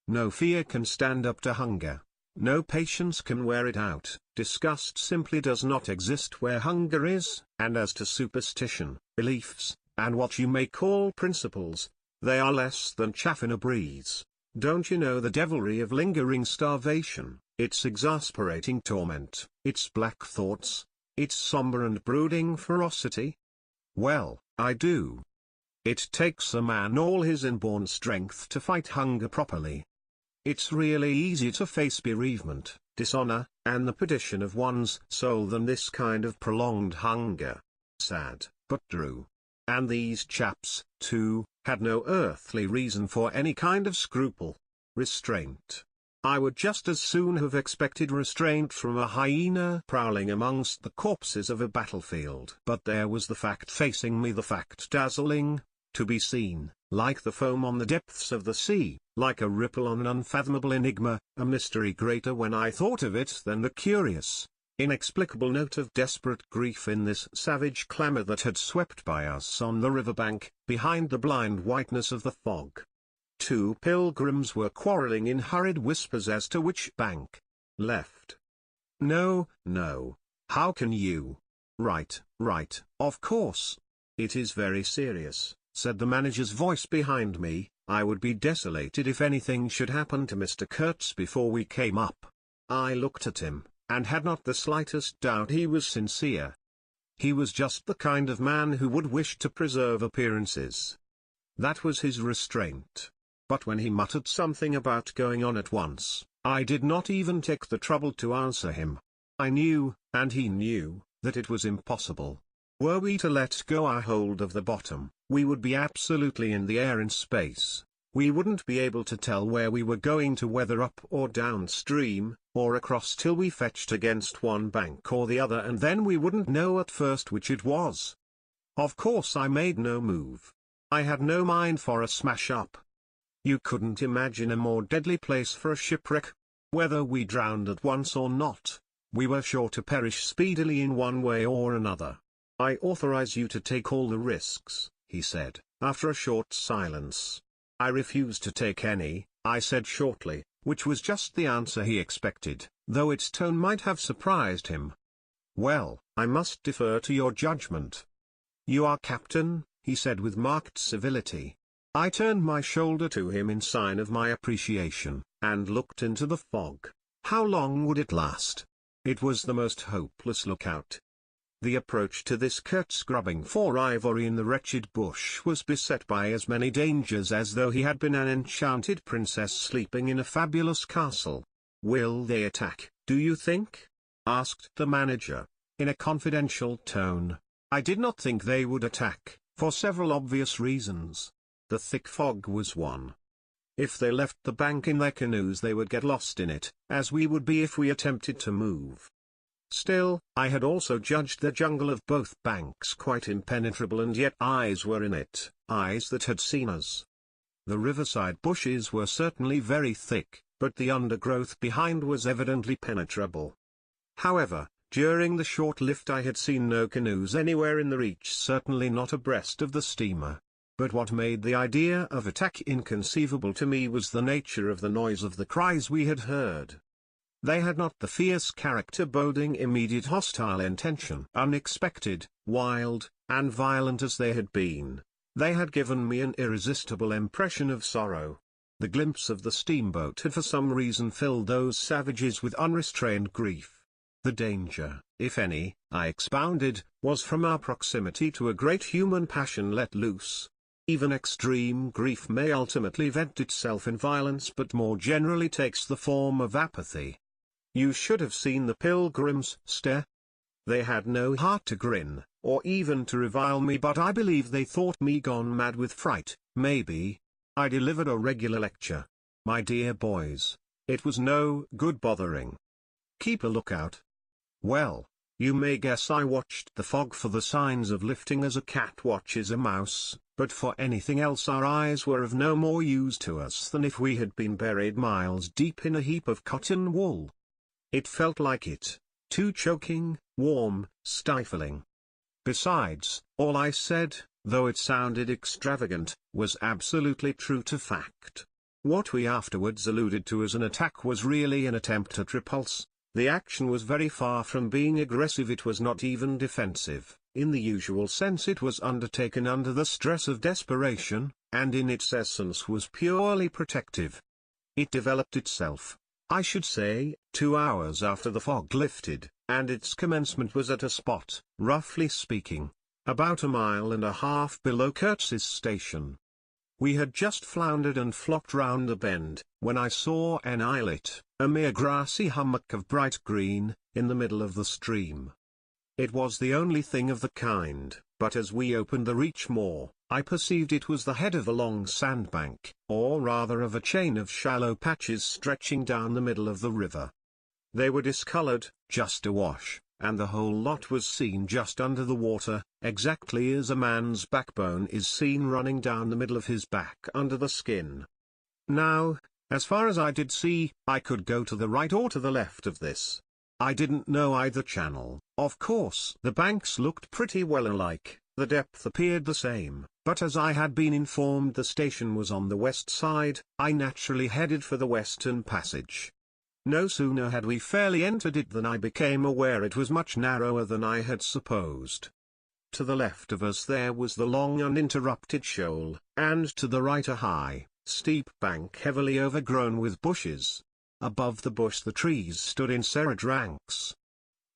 No fear can stand up to hunger. No patience can wear it out. Disgust simply does not exist where hunger is, and as to superstition, beliefs, and what you may call principles, they are less than chaff in a breeze. Don't you know the devilry of lingering starvation, its exasperating torment, its black thoughts, its somber and brooding ferocity? Well, I do. It takes a man all his inborn strength to fight hunger properly. It's really easier to face bereavement, dishonor, and the perdition of one's soul than this kind of prolonged hunger. Sad, but true. And these chaps, too, had no earthly reason for any kind of scruple. Restraint. I would just as soon have expected restraint from a hyena prowling amongst the corpses of a battlefield. But there was the fact facing me, the fact dazzling, to be seen, like the foam on the depths of the sea, like a ripple on an unfathomable enigma, a mystery greater when I thought of it than the curious, inexplicable note of desperate grief in this savage clamor that had swept by us on the riverbank, behind the blind whiteness of the fog. Two pilgrims were quarreling in hurried whispers as to which bank. Left. No, no. How can you? Right, right, of course. It is very serious, said the manager's voice behind me. I would be desolated if anything should happen to Mr. Kurtz before we came up. I looked at him, and had not the slightest doubt he was sincere. He was just the kind of man who would wish to preserve appearances. That was his restraint. But when he muttered something about going on at once, I did not even take the trouble to answer him. I knew, and he knew, that it was impossible. Were we to let go our hold of the bottom, we would be absolutely in the air in space. We wouldn't be able to tell where we were going to, whether up or downstream, or across till we fetched against one bank or the other, and then we wouldn't know at first which it was. Of course I made no move. I had no mind for a smash-up. You couldn't imagine a more deadly place for a shipwreck. Whether we drowned at once or not, we were sure to perish speedily in one way or another. I authorize you to take all the risks, he said, after a short silence. I refuse to take any, I said shortly, which was just the answer he expected, though its tone might have surprised him. Well, I must defer to your judgment. You are captain, he said with marked civility. I turned my shoulder to him in sign of my appreciation, and looked into the fog. How long would it last? It was the most hopeless lookout. The approach to this Kurtz grubbing for ivory in the wretched bush was beset by as many dangers as though he had been an enchanted princess sleeping in a fabulous castle. Will they attack, do you think? Asked the manager, in a confidential tone. I did not think they would attack, for several obvious reasons. The thick fog was one. If they left the bank in their canoes they would get lost in it, as we would be if we attempted to move. Still, I had also judged the jungle of both banks quite impenetrable, and yet eyes were in it, eyes that had seen us. The riverside bushes were certainly very thick, but the undergrowth behind was evidently penetrable. However, during the short lift I had seen no canoes anywhere in the reach, certainly not abreast of the steamer. But what made the idea of attack inconceivable to me was the nature of the noise of the cries we had heard. They had not the fierce character boding immediate hostile intention. Unexpected, wild, and violent as they had been, they had given me an irresistible impression of sorrow. The glimpse of the steamboat had for some reason filled those savages with unrestrained grief. The danger, if any, I expounded, was from our proximity to a great human passion let loose. Even extreme grief may ultimately vent itself in violence, but more generally takes the form of apathy. You should have seen the pilgrims stare. They had no heart to grin, or even to revile me, but I believe they thought me gone mad with fright. Maybe. I delivered a regular lecture. My dear boys, it was no good bothering. Keep a lookout. Well, you may guess I watched the fog for the signs of lifting as a cat watches a mouse, but for anything else our eyes were of no more use to us than if we had been buried miles deep in a heap of cotton wool. It felt like it, too choking, warm, stifling. Besides, all I said, though it sounded extravagant, was absolutely true to fact. What we afterwards alluded to as an attack was really an attempt at repulse. The action was very far from being aggressive. It was not even defensive. In the usual sense it was undertaken under the stress of desperation, and in its essence was purely protective. It developed itself, I should say, 2 hours after the fog lifted, and its commencement was at a spot, roughly speaking, about 1.5 miles below Kurtz's station. We had just floundered and flopped round the bend, when I saw an islet, a mere grassy hummock of bright green, in the middle of the stream. It was the only thing of the kind, but as we opened the reach more, I perceived it was the head of a long sandbank, or rather of a chain of shallow patches stretching down the middle of the river. They were discolored, just awash, and the whole lot was seen just under the water, exactly as a man's backbone is seen running down the middle of his back under the skin. Now, as far as I did see, I could go to the right or to the left of this. I didn't know either channel. Of course, the banks looked pretty well alike, the depth appeared the same, but as I had been informed the station was on the west side, I naturally headed for the Western Passage. No sooner had we fairly entered it than I became aware it was much narrower than I had supposed. To the left of us there was the long uninterrupted shoal, and to the right a high, steep bank heavily overgrown with bushes. Above the bush the trees stood in serried ranks.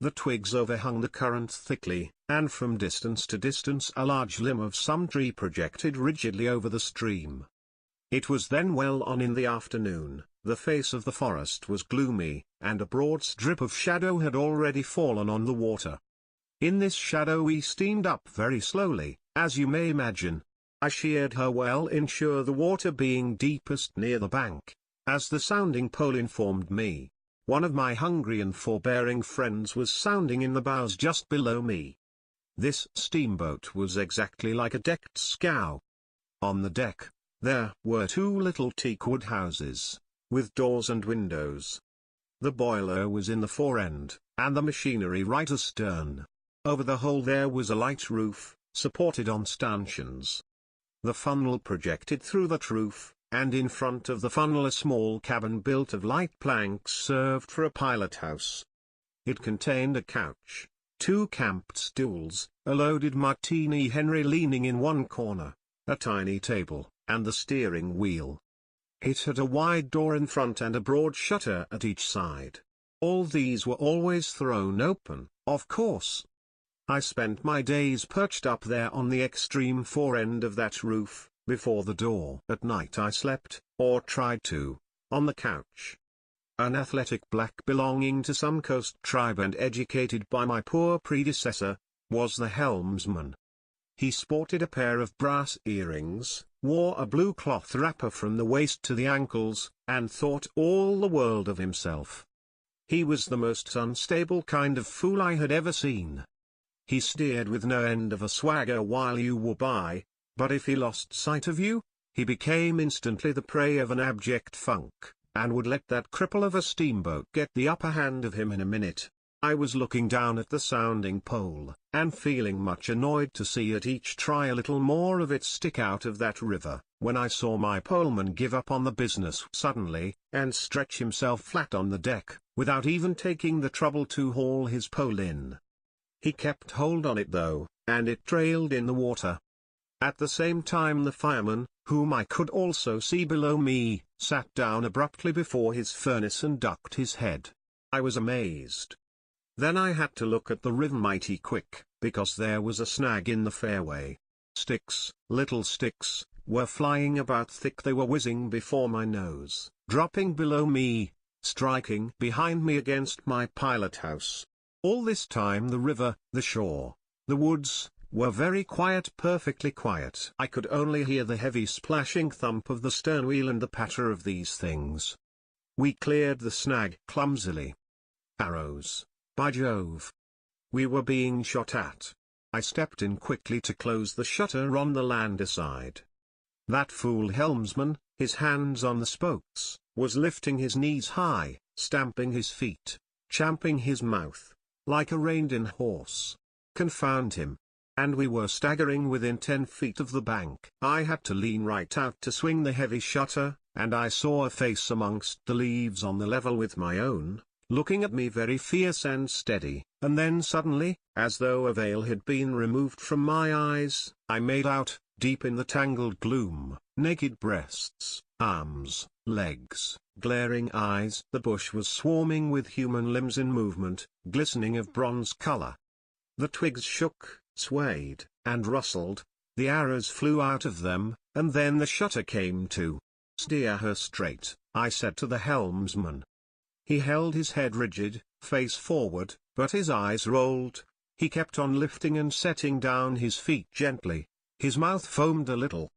The twigs overhung the current thickly, and from distance to distance a large limb of some tree projected rigidly over the stream. It was then well on in the afternoon, the face of the forest was gloomy, and a broad strip of shadow had already fallen on the water. In this shadow we steamed up very slowly, as you may imagine. I sheered her well inshore, the water being deepest near the bank, as the sounding pole informed me. One of my hungry and forbearing friends was sounding in the bows just below me. This steamboat was exactly like a decked scow. On the deck, there were two little teakwood houses, with doors and windows. The boiler was in the fore end, and the machinery right astern. Over the whole there was a light roof, supported on stanchions. The funnel projected through that roof, and in front of the funnel a small cabin built of light planks served for a pilot house. It contained a couch, two camped stools, a loaded Martini Henry leaning in one corner, a tiny table, and the steering wheel. It had a wide door in front and a broad shutter at each side. All these were always thrown open, of course. I spent my days perched up there on the extreme fore end of that roof, before the door. At night I slept, or tried to, on the couch. An athletic black belonging to some coast tribe and educated by my poor predecessor, was the helmsman. He sported a pair of brass earrings, wore a blue cloth wrapper from the waist to the ankles, and thought all the world of himself. He was the most unstable kind of fool I had ever seen. He steered with no end of a swagger while you were by, but if he lost sight of you, he became instantly the prey of an abject funk, and would let that cripple of a steamboat get the upper hand of him in a minute. I was looking down at the sounding pole, and feeling much annoyed to see at each try a little more of it stick out of that river, when I saw my poleman give up on the business suddenly, and stretch himself flat on the deck, without even taking the trouble to haul his pole in. He kept hold on it though, and it trailed in the water. At the same time the fireman, whom I could also see below me, sat down abruptly before his furnace and ducked his head. I was amazed. Then I had to look at the river mighty quick, because there was a snag in the fairway. Sticks, little sticks, were flying about thick, they were whizzing before my nose, dropping below me, striking behind me against my pilot house. All this time the river, the shore, the woods, were very quiet, perfectly quiet. I could only hear the heavy splashing thump of the stern wheel and the patter of these things. We cleared the snag clumsily. Arrows, by Jove! We were being shot at. I stepped in quickly to close the shutter on the lander side. That fool helmsman, his hands on the spokes, was lifting his knees high, stamping his feet, champing his mouth, like a reined-in horse. Confound him. And we were staggering within 10 feet of the bank. I had to lean right out to swing the heavy shutter, and I saw a face amongst the leaves on the level with my own, looking at me very fierce and steady, and then suddenly, as though a veil had been removed from my eyes, I made out, deep in the tangled gloom, naked breasts, arms, legs, glaring eyes. The bush was swarming with human limbs in movement, glistening of bronze color. The twigs shook, swayed, and rustled, the arrows flew out of them, and then the shutter came to. "Steer her straight," I said to the helmsman. He held his head rigid, face forward, but his eyes rolled. He kept on lifting and setting down his feet gently. His mouth foamed a little.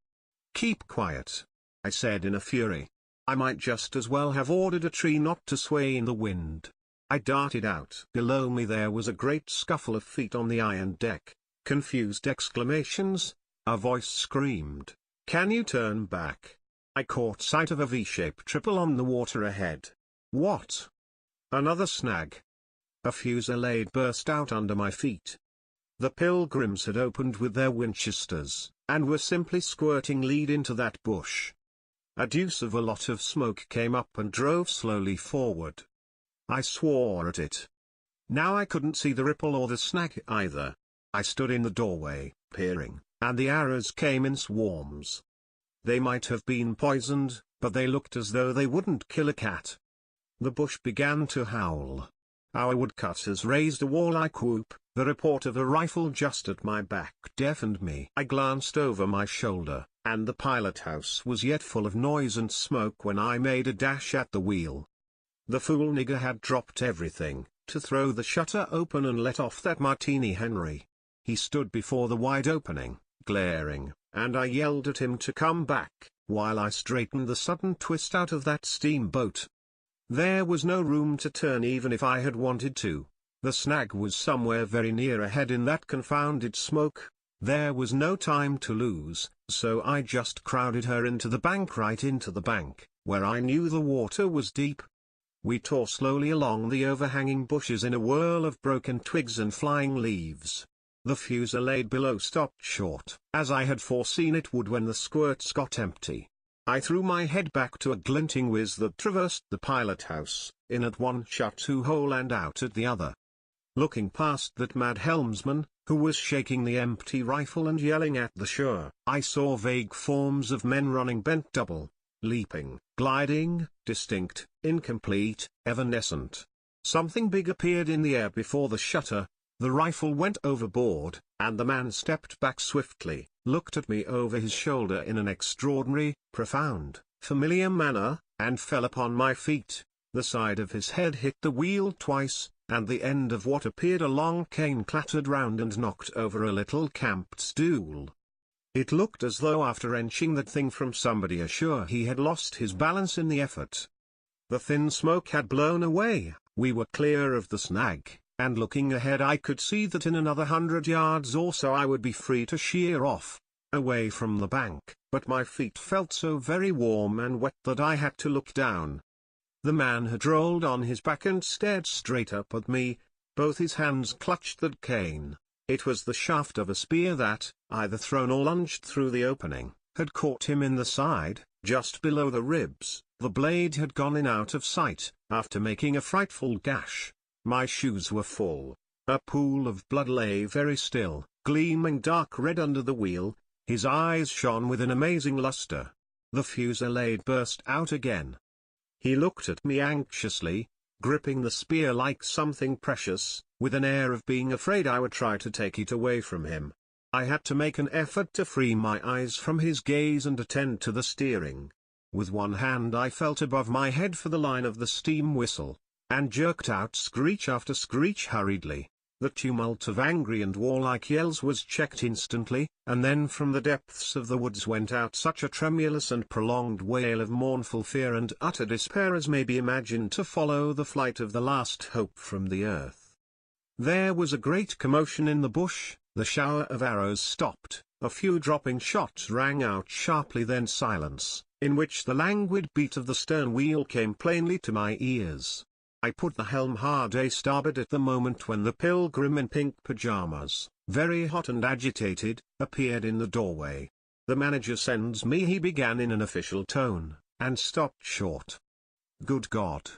"Keep quiet," I said in a fury. I might just as well have ordered a tree not to sway in the wind. I darted out. Below me there was a great scuffle of feet on the iron deck, confused exclamations, a voice screamed, "Can you turn back?" I caught sight of a V-shaped triple on the water ahead. What? Another snag. a fusillade burst out under my feet. The pilgrims had opened with their Winchesters, and were simply squirting lead into that bush. A deuce of a lot of smoke came up and drove slowly forward. I swore at it. Now I couldn't see the ripple or the snag either. I stood in the doorway, peering, and the arrows came in swarms. They might have been poisoned, but they looked as though they wouldn't kill a cat. The bush began to howl. Our woodcutters raised a warlike whoop. The report of a rifle just at my back deafened me. I glanced over my shoulder, and the pilot house was yet full of noise and smoke when I made a dash at the wheel. The fool nigger had dropped everything, to throw the shutter open and let off that Martini Henry. He stood before the wide opening, glaring, and I yelled at him to come back, while I straightened the sudden twist out of that steamboat. There was no room to turn even if I had wanted to. The snag was somewhere very near ahead in that confounded smoke. There was no time to lose, so I just crowded her into the bank, right into the bank, where I knew the water was deep. We tore slowly along the overhanging bushes in a whirl of broken twigs and flying leaves. The fusillade below stopped short, as I had foreseen it would when the squirts got empty. I threw my head back to a glinting whiz that traversed the pilot house, in at one shot two-hole and out at the other. Looking past that mad helmsman, who was shaking the empty rifle and yelling at the shore, I saw vague forms of men running bent double, leaping, gliding, distinct, incomplete, evanescent. Something big appeared in the air before the shutter, the rifle went overboard, and the man stepped back swiftly, looked at me over his shoulder in an extraordinary, profound, familiar manner, and fell upon my feet. The side of his head hit the wheel twice, and the end of what appeared a long cane clattered round and knocked over a little camped stool. It looked as though after wrenching that thing from somebody ashore he had lost his balance in the effort. The thin smoke had blown away, we were clear of the snag, and looking ahead I could see that in another 100 yards or so I would be free to sheer off, away from the bank, but my feet felt so very warm and wet that I had to look down. The man had rolled on his back and stared straight up at me, both his hands clutched that cane. It was the shaft of a spear that, either thrown or lunged through the opening, had caught him in the side, just below the ribs. The blade had gone in out of sight, after making a frightful gash. My shoes were full. A pool of blood lay very still, gleaming dark red under the wheel. His eyes shone with an amazing luster. The fusillade burst out again. He looked at me anxiously, gripping the spear like something precious, with an air of being afraid I would try to take it away from him. I had to make an effort to free my eyes from his gaze and attend to the steering. With one hand I felt above my head for the line of the steam whistle, and jerked out screech after screech hurriedly. The tumult of angry and warlike yells was checked instantly, and then from the depths of the woods went out such a tremulous and prolonged wail of mournful fear and utter despair as may be imagined to follow the flight of the last hope from the earth. There was a great commotion in the bush, the shower of arrows stopped, a few dropping shots rang out sharply, then silence, in which the languid beat of the stern wheel came plainly to my ears. I put the helm hard a starboard at the moment when the pilgrim in pink pajamas, very hot and agitated, appeared in the doorway. "The manager sends me," he began in an official tone, and stopped short. "Good God!"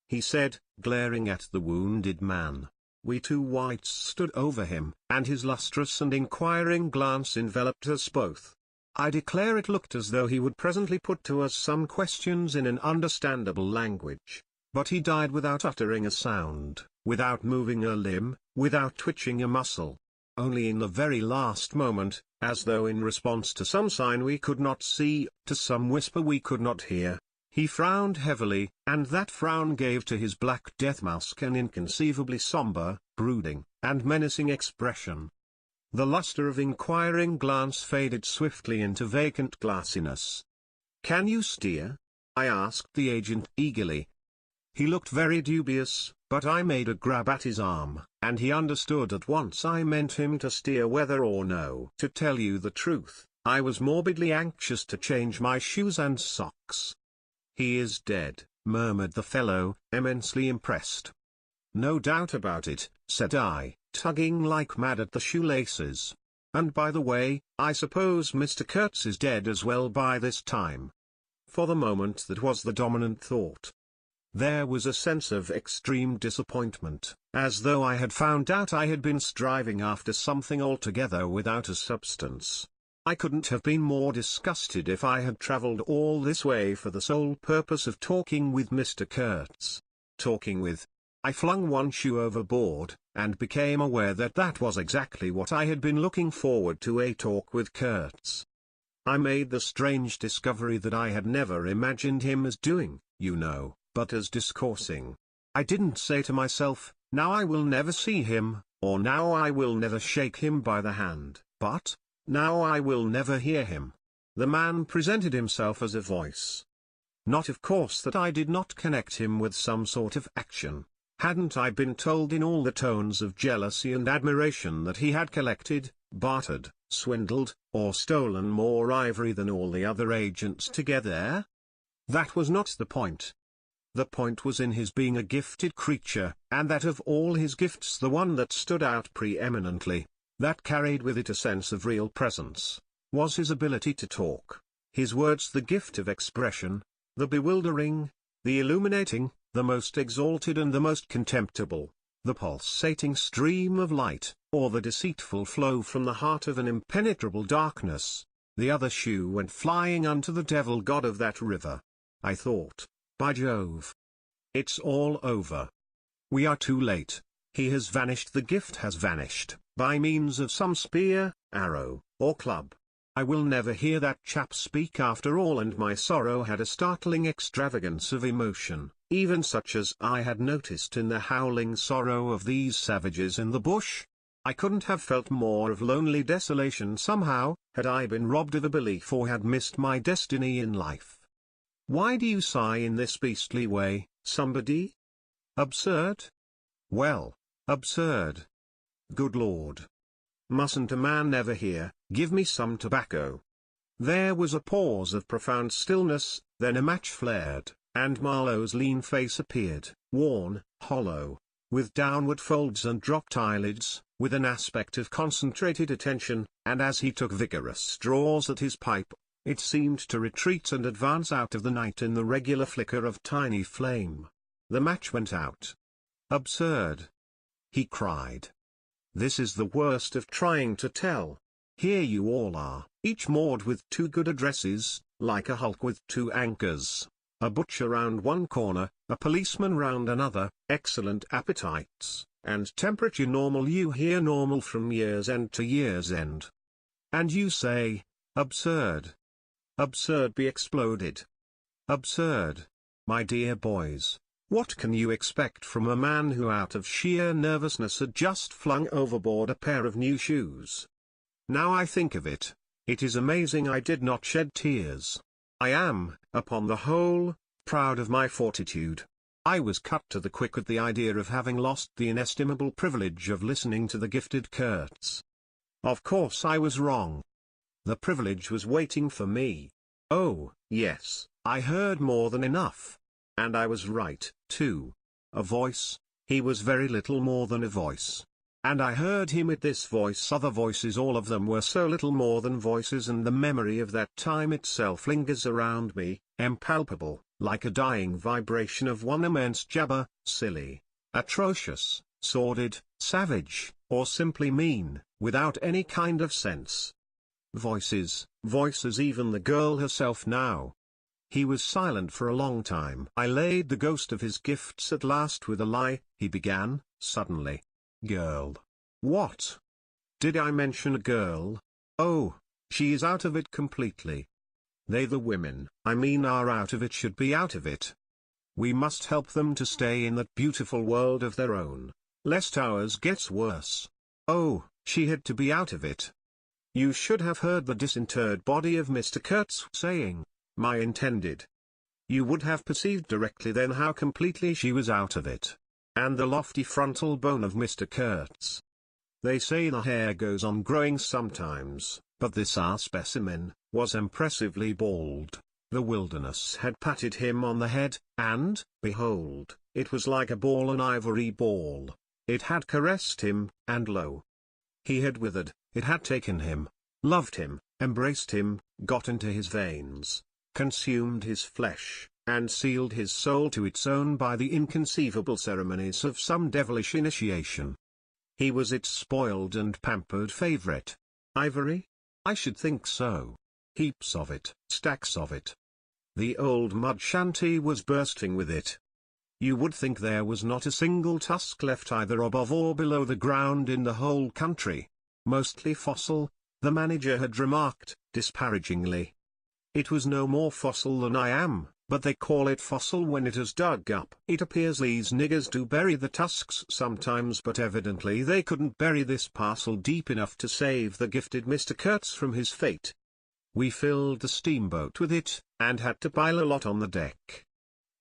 he said, glaring at the wounded man. We two whites stood over him, and his lustrous and inquiring glance enveloped us both. I declare it looked as though he would presently put to us some questions in an understandable language. But he died without uttering a sound, without moving a limb, without twitching a muscle. Only in the very last moment, as though in response to some sign we could not see, to some whisper we could not hear, he frowned heavily, and that frown gave to his black death mask an inconceivably somber, brooding, and menacing expression. The luster of inquiring glance faded swiftly into vacant glassiness. "Can you steer?" I asked the agent eagerly. He looked very dubious, but I made a grab at his arm, and he understood at once I meant him to steer whether or no. To tell you the truth, I was morbidly anxious to change my shoes and socks. "He is dead," murmured the fellow, immensely impressed. "No doubt about it," said I, tugging like mad at the shoelaces. "And by the way, I suppose Mr. Kurtz is dead as well by this time." For the moment that was the dominant thought. There was a sense of extreme disappointment, as though I had found out I had been striving after something altogether without a substance. I couldn't have been more disgusted if I had traveled all this way for the sole purpose of talking with Mr. Kurtz. Talking with. I flung one shoe overboard, and became aware that that was exactly what I had been looking forward to, a talk with Kurtz. I made the strange discovery that I had never imagined him as doing, you know, but as discoursing. I didn't say to myself, "Now I will never see him," or "Now I will never shake him by the hand," but, "Now I will never hear him." The man presented himself as a voice. Not of course that I did not connect him with some sort of action. Hadn't I been told in all the tones of jealousy and admiration that he had collected, bartered, swindled, or stolen more ivory than all the other agents together? That was not the point. The point was in his being a gifted creature, and that of all his gifts the one that stood out preeminently, that carried with it a sense of real presence, was his ability to talk, his words the gift of expression, the bewildering, the illuminating, the most exalted and the most contemptible, the pulsating stream of light, or the deceitful flow from the heart of an impenetrable darkness. The other shoe went flying unto the devil god of that river. I thought, by Jove, it's all over. We are too late. He has vanished, the gift has vanished, by means of some spear, arrow, or club. I will never hear that chap speak after all, and my sorrow had a startling extravagance of emotion, even such as I had noticed in the howling sorrow of these savages in the bush. I couldn't have felt more of lonely desolation somehow, had I been robbed of a belief or had missed my destiny in life. Why do you sigh in this beastly way, somebody? Absurd? Well, absurd. Good Lord. Mustn't a man never hear, "Give me some tobacco"? There was a pause of profound stillness, then a match flared, and Marlowe's lean face appeared, worn, hollow, with downward folds and dropped eyelids, with an aspect of concentrated attention, and as he took vigorous draws at his pipe, it seemed to retreat and advance out of the night in the regular flicker of tiny flame. The match went out. "Absurd!" he cried. "This is the worst of trying to tell. Here you all are, each moored with two good addresses, like a hulk with two anchors, a butcher round one corner, a policeman round another, excellent appetites, and temperature normal, you hear normal from year's end to year's end. And you say, absurd. Absurd be exploded. Absurd. My dear boys, what can you expect from a man who out of sheer nervousness had just flung overboard a pair of new shoes? Now I think of it, it is amazing I did not shed tears. I am, upon the whole, proud of my fortitude. I was cut to the quick at the idea of having lost the inestimable privilege of listening to the gifted Kurtz. Of course I was wrong. The privilege was waiting for me. Oh, yes, I heard more than enough. And I was right, too. A voice, he was very little more than a voice. And I heard him at this voice. Other voices, all of them were so little more than voices, and the memory of that time itself lingers around me, impalpable, like a dying vibration of one immense jabber, silly, atrocious, sordid, savage, or simply mean, without any kind of sense. Voices, voices, even the girl herself now. He was silent for a long time. I laid the ghost of his gifts at last with a lie, he began, suddenly. Girl. What? Did I mention a girl? Oh, she is out of it completely. They, the women, I mean, are out of it, should be out of it. We must help them to stay in that beautiful world of their own, lest ours gets worse. Oh, she had to be out of it. You should have heard the disinterred body of Mr. Kurtz saying, my intended. You would have perceived directly then how completely she was out of it. And the lofty frontal bone of Mr. Kurtz. They say the hair goes on growing sometimes, but this our specimen was impressively bald. The wilderness had patted him on the head, and, behold, It was like a ball, an ivory ball. It had caressed him, and lo! he had withered. It had taken him, loved him, embraced him, got into his veins, consumed his flesh, and sealed his soul to its own by the inconceivable ceremonies of some devilish initiation. He was its spoiled and pampered favorite. Ivory? I should think so. Heaps of it, stacks of it. The old mud shanty was bursting with it. You would think there was not a single tusk left either above or below the ground in the whole country. Mostly fossil, the manager had remarked, disparagingly. It was no more fossil than I am, but they call it fossil when it is dug up. It appears these niggers do bury the tusks sometimes, but evidently they couldn't bury this parcel deep enough to save the gifted Mr. Kurtz from his fate. We filled the steamboat with it, and had to pile a lot on the deck.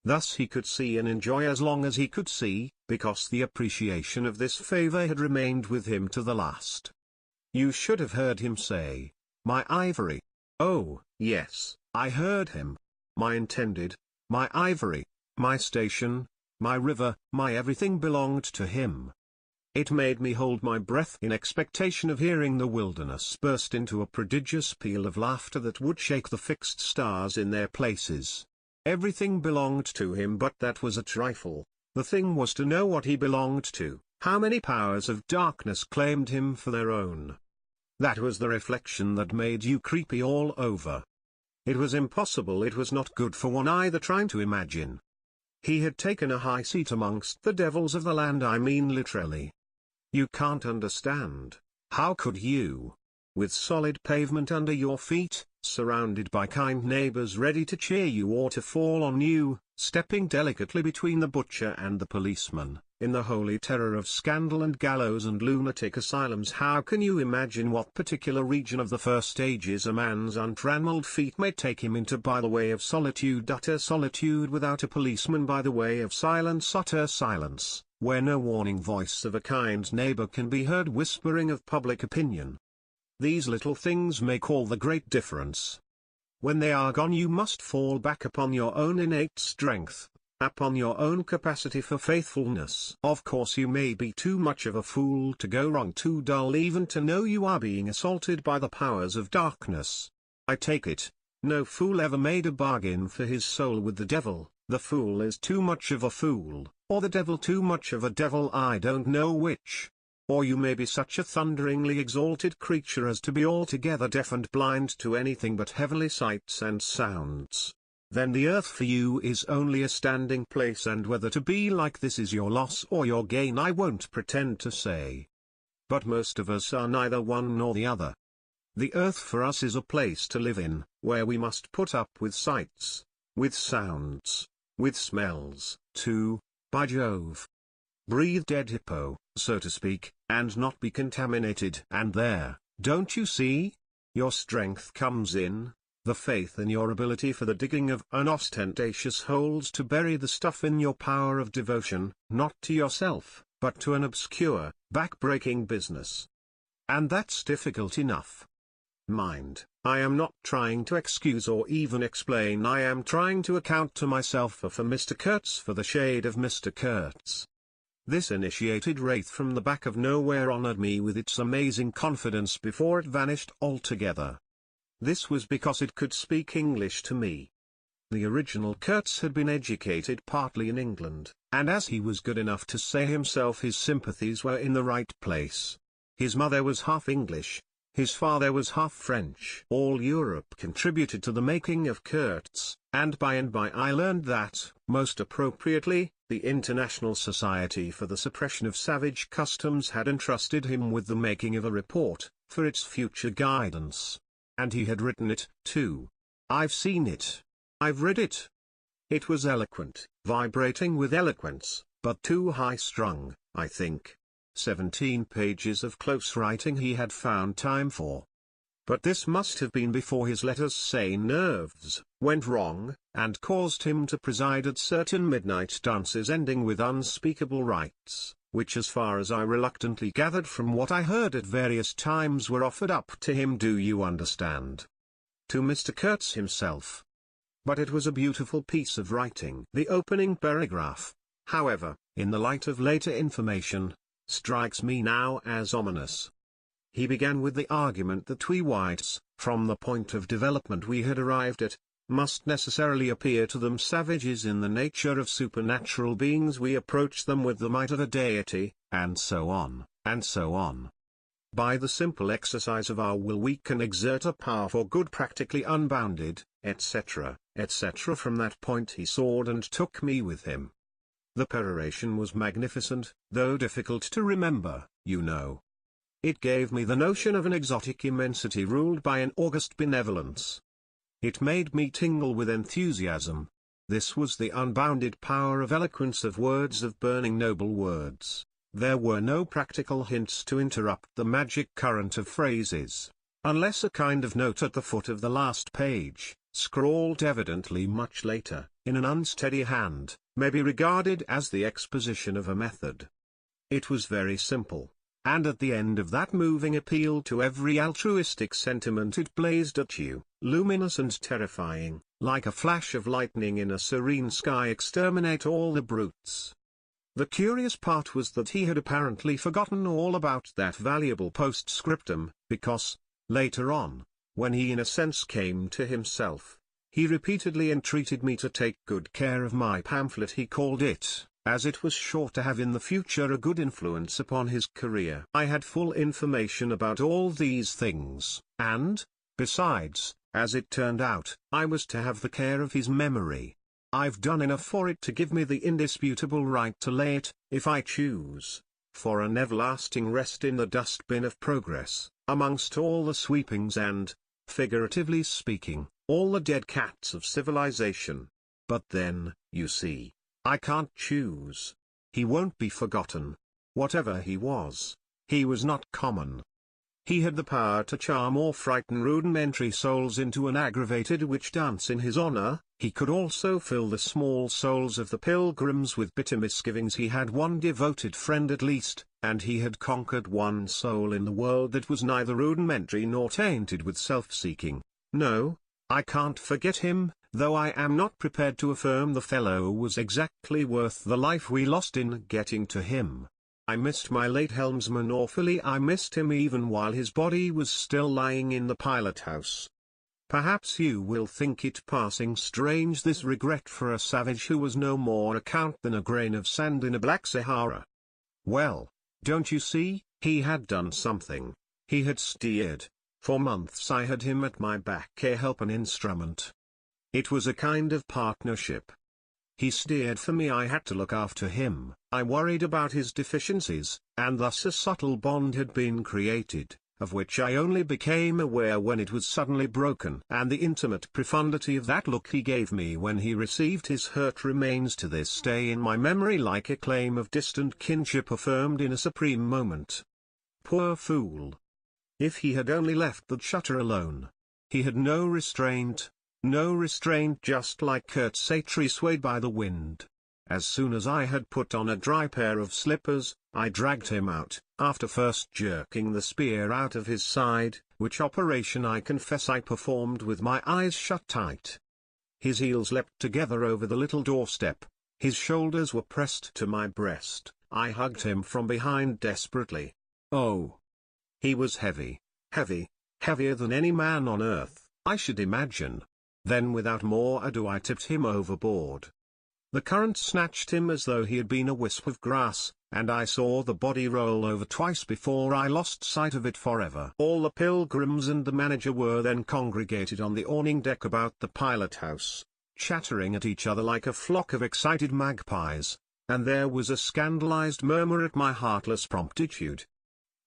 Thus he could see and enjoy as long as he could see, because the appreciation of this favor had remained with him to the last. You should have heard him say, "My ivory." Oh, yes, I heard him. My intended, my ivory, my station, my river, my everything belonged to him. It made me hold my breath in expectation of hearing the wilderness burst into a prodigious peal of laughter that would shake the fixed stars in their places. Everything belonged to him, but that was a trifle. The thing was to know what he belonged to, how many powers of darkness claimed him for their own. That was the reflection that made you creepy all over. It was impossible, it was not good for one either trying to imagine. He had taken a high seat amongst the devils of the land, I mean literally. You can't understand. How could you? With solid pavement under your feet, surrounded by kind neighbors ready to cheer you or to fall on you, stepping delicately between the butcher and the policeman, in the holy terror of scandal and gallows and lunatic asylums, how can you imagine what particular region of the first ages a man's untrammeled feet may take him into by the way of solitude, utter solitude, without a policeman, by the way of silence, utter silence, where no warning voice of a kind neighbor can be heard whispering of public opinion? These little things make all the great difference. When they are gone you must fall back upon your own innate strength, upon your own capacity for faithfulness. Of course you may be too much of a fool to go wrong, too dull even to know you are being assaulted by the powers of darkness. I take it, no fool ever made a bargain for his soul with the devil. The fool is too much of a fool, or the devil too much of a devil, I don't know which. Or you may be such a thunderingly exalted creature as to be altogether deaf and blind to anything but heavenly sights and sounds. Then the earth for you is only a standing place, and whether to be like this is your loss or your gain I won't pretend to say. But most of us are neither one nor the other. The earth for us is a place to live in, where we must put up with sights, with sounds, with smells, too, by Jove. Breathe dead hippo, so to speak, and not be contaminated. And there, don't you see? Your strength comes in, the faith in your ability for the digging of unostentatious holes to bury the stuff in your power of devotion, not to yourself, but to an obscure, back-breaking business. And that's difficult enough. Mind, I am not trying to excuse or even explain, I am trying to account to myself or for Mr. Kurtz for the shade of Mr. Kurtz. This initiated wraith from the back of nowhere honored me with its amazing confidence before it vanished altogether. This was because it could speak English to me. The original Kurtz had been educated partly in England, and as he was good enough to say himself, his sympathies were in the right place. His mother was half English, his father was half French. All Europe contributed to the making of Kurtz, and by I learned that, most appropriately, the International Society for the Suppression of Savage Customs had entrusted him with the making of a report, for its future guidance. And he had written it, too. I've seen it. I've read it. It was eloquent, vibrating with eloquence, but too high-strung, I think. 17 pages of close writing he had found time for. But this must have been before his, let us say, nerves went wrong, and caused him to preside at certain midnight dances ending with unspeakable rites, which, as far as I reluctantly gathered from what I heard at various times, were offered up to him, do you understand? To Mr. Kurtz himself. But it was a beautiful piece of writing. The opening paragraph. however, in the light of later information, strikes me now as ominous. He began with the argument that we whites, from the point of development we had arrived at, must necessarily appear to them savages in the nature of supernatural beings. We approach them with the might of a deity, and so on, and so on. By the simple exercise of our will we can exert a power for good practically unbounded, etc., etc. From that point he soared and took me with him. The peroration was magnificent, though difficult to remember, you know. It gave me the notion of an exotic immensity ruled by an august benevolence. It made me tingle with enthusiasm. This was the unbounded power of eloquence, of words, of burning noble words. There were no practical hints to interrupt the magic current of phrases, unless a kind of note at the foot of the last page, scrawled evidently much later, in an unsteady hand, may be regarded as the exposition of a method. It was very simple, and at the end of that moving appeal to every altruistic sentiment it blazed at you, luminous and terrifying, like a flash of lightning in a serene sky. Exterminate all the brutes. The curious part was that he had apparently forgotten all about that valuable postscriptum, because, later on, when he in a sense came to himself, he repeatedly entreated me to take good care of my pamphlet, he called it, as it was sure to have in the future a good influence upon his career. I had full information about all these things, and, besides, as it turned out, I was to have the care of his memory. I've done enough for it to give me the indisputable right to lay it, if I choose, for an everlasting rest in the dustbin of progress, amongst all the sweepings and, figuratively speaking, all the dead cats of civilization. But then, you see, I can't choose. He won't be forgotten. Whatever he was not common. He had the power to charm or frighten rudimentary souls into an aggravated witch dance in his honor. He could also fill the small souls of the pilgrims with bitter misgivings. He had one devoted friend at least, and he had conquered one soul in the world that was neither rudimentary nor tainted with self-seeking. No, I can't forget him, though I am not prepared to affirm the fellow was exactly worth the life we lost in getting to him. I missed my late helmsman awfully. I missed him even while his body was still lying in the pilot house. Perhaps you will think it passing strange, this regret for a savage who was no more account than a grain of sand in a black Sahara. Well, don't you see, he had done something. He had steered. For months I had him at my back, a help, an instrument. It was a kind of partnership. He steered for me, I had to look after him, I worried about his deficiencies, and thus a subtle bond had been created, of which I only became aware when it was suddenly broken. And the intimate profundity of that look he gave me when he received his hurt remains to this day in my memory like a claim of distant kinship affirmed in a supreme moment. Poor fool! If he had only left the shutter alone. He had no restraint, just like Kurt Satry swayed by the wind. As soon as I had put on a dry pair of slippers, I dragged him out, after first jerking the spear out of his side, which operation I confess I performed with my eyes shut tight. His heels leapt together over the little doorstep, his shoulders were pressed to my breast, I hugged him from behind desperately. Oh! He was heavy, heavier than any man on earth, I should imagine. Then without more ado I tipped him overboard. The current snatched him as though he had been a wisp of grass, and I saw the body roll over twice before I lost sight of it forever. All the pilgrims and the manager were then congregated on the awning deck about the pilot house, chattering at each other like a flock of excited magpies, and there was a scandalized murmur at my heartless promptitude.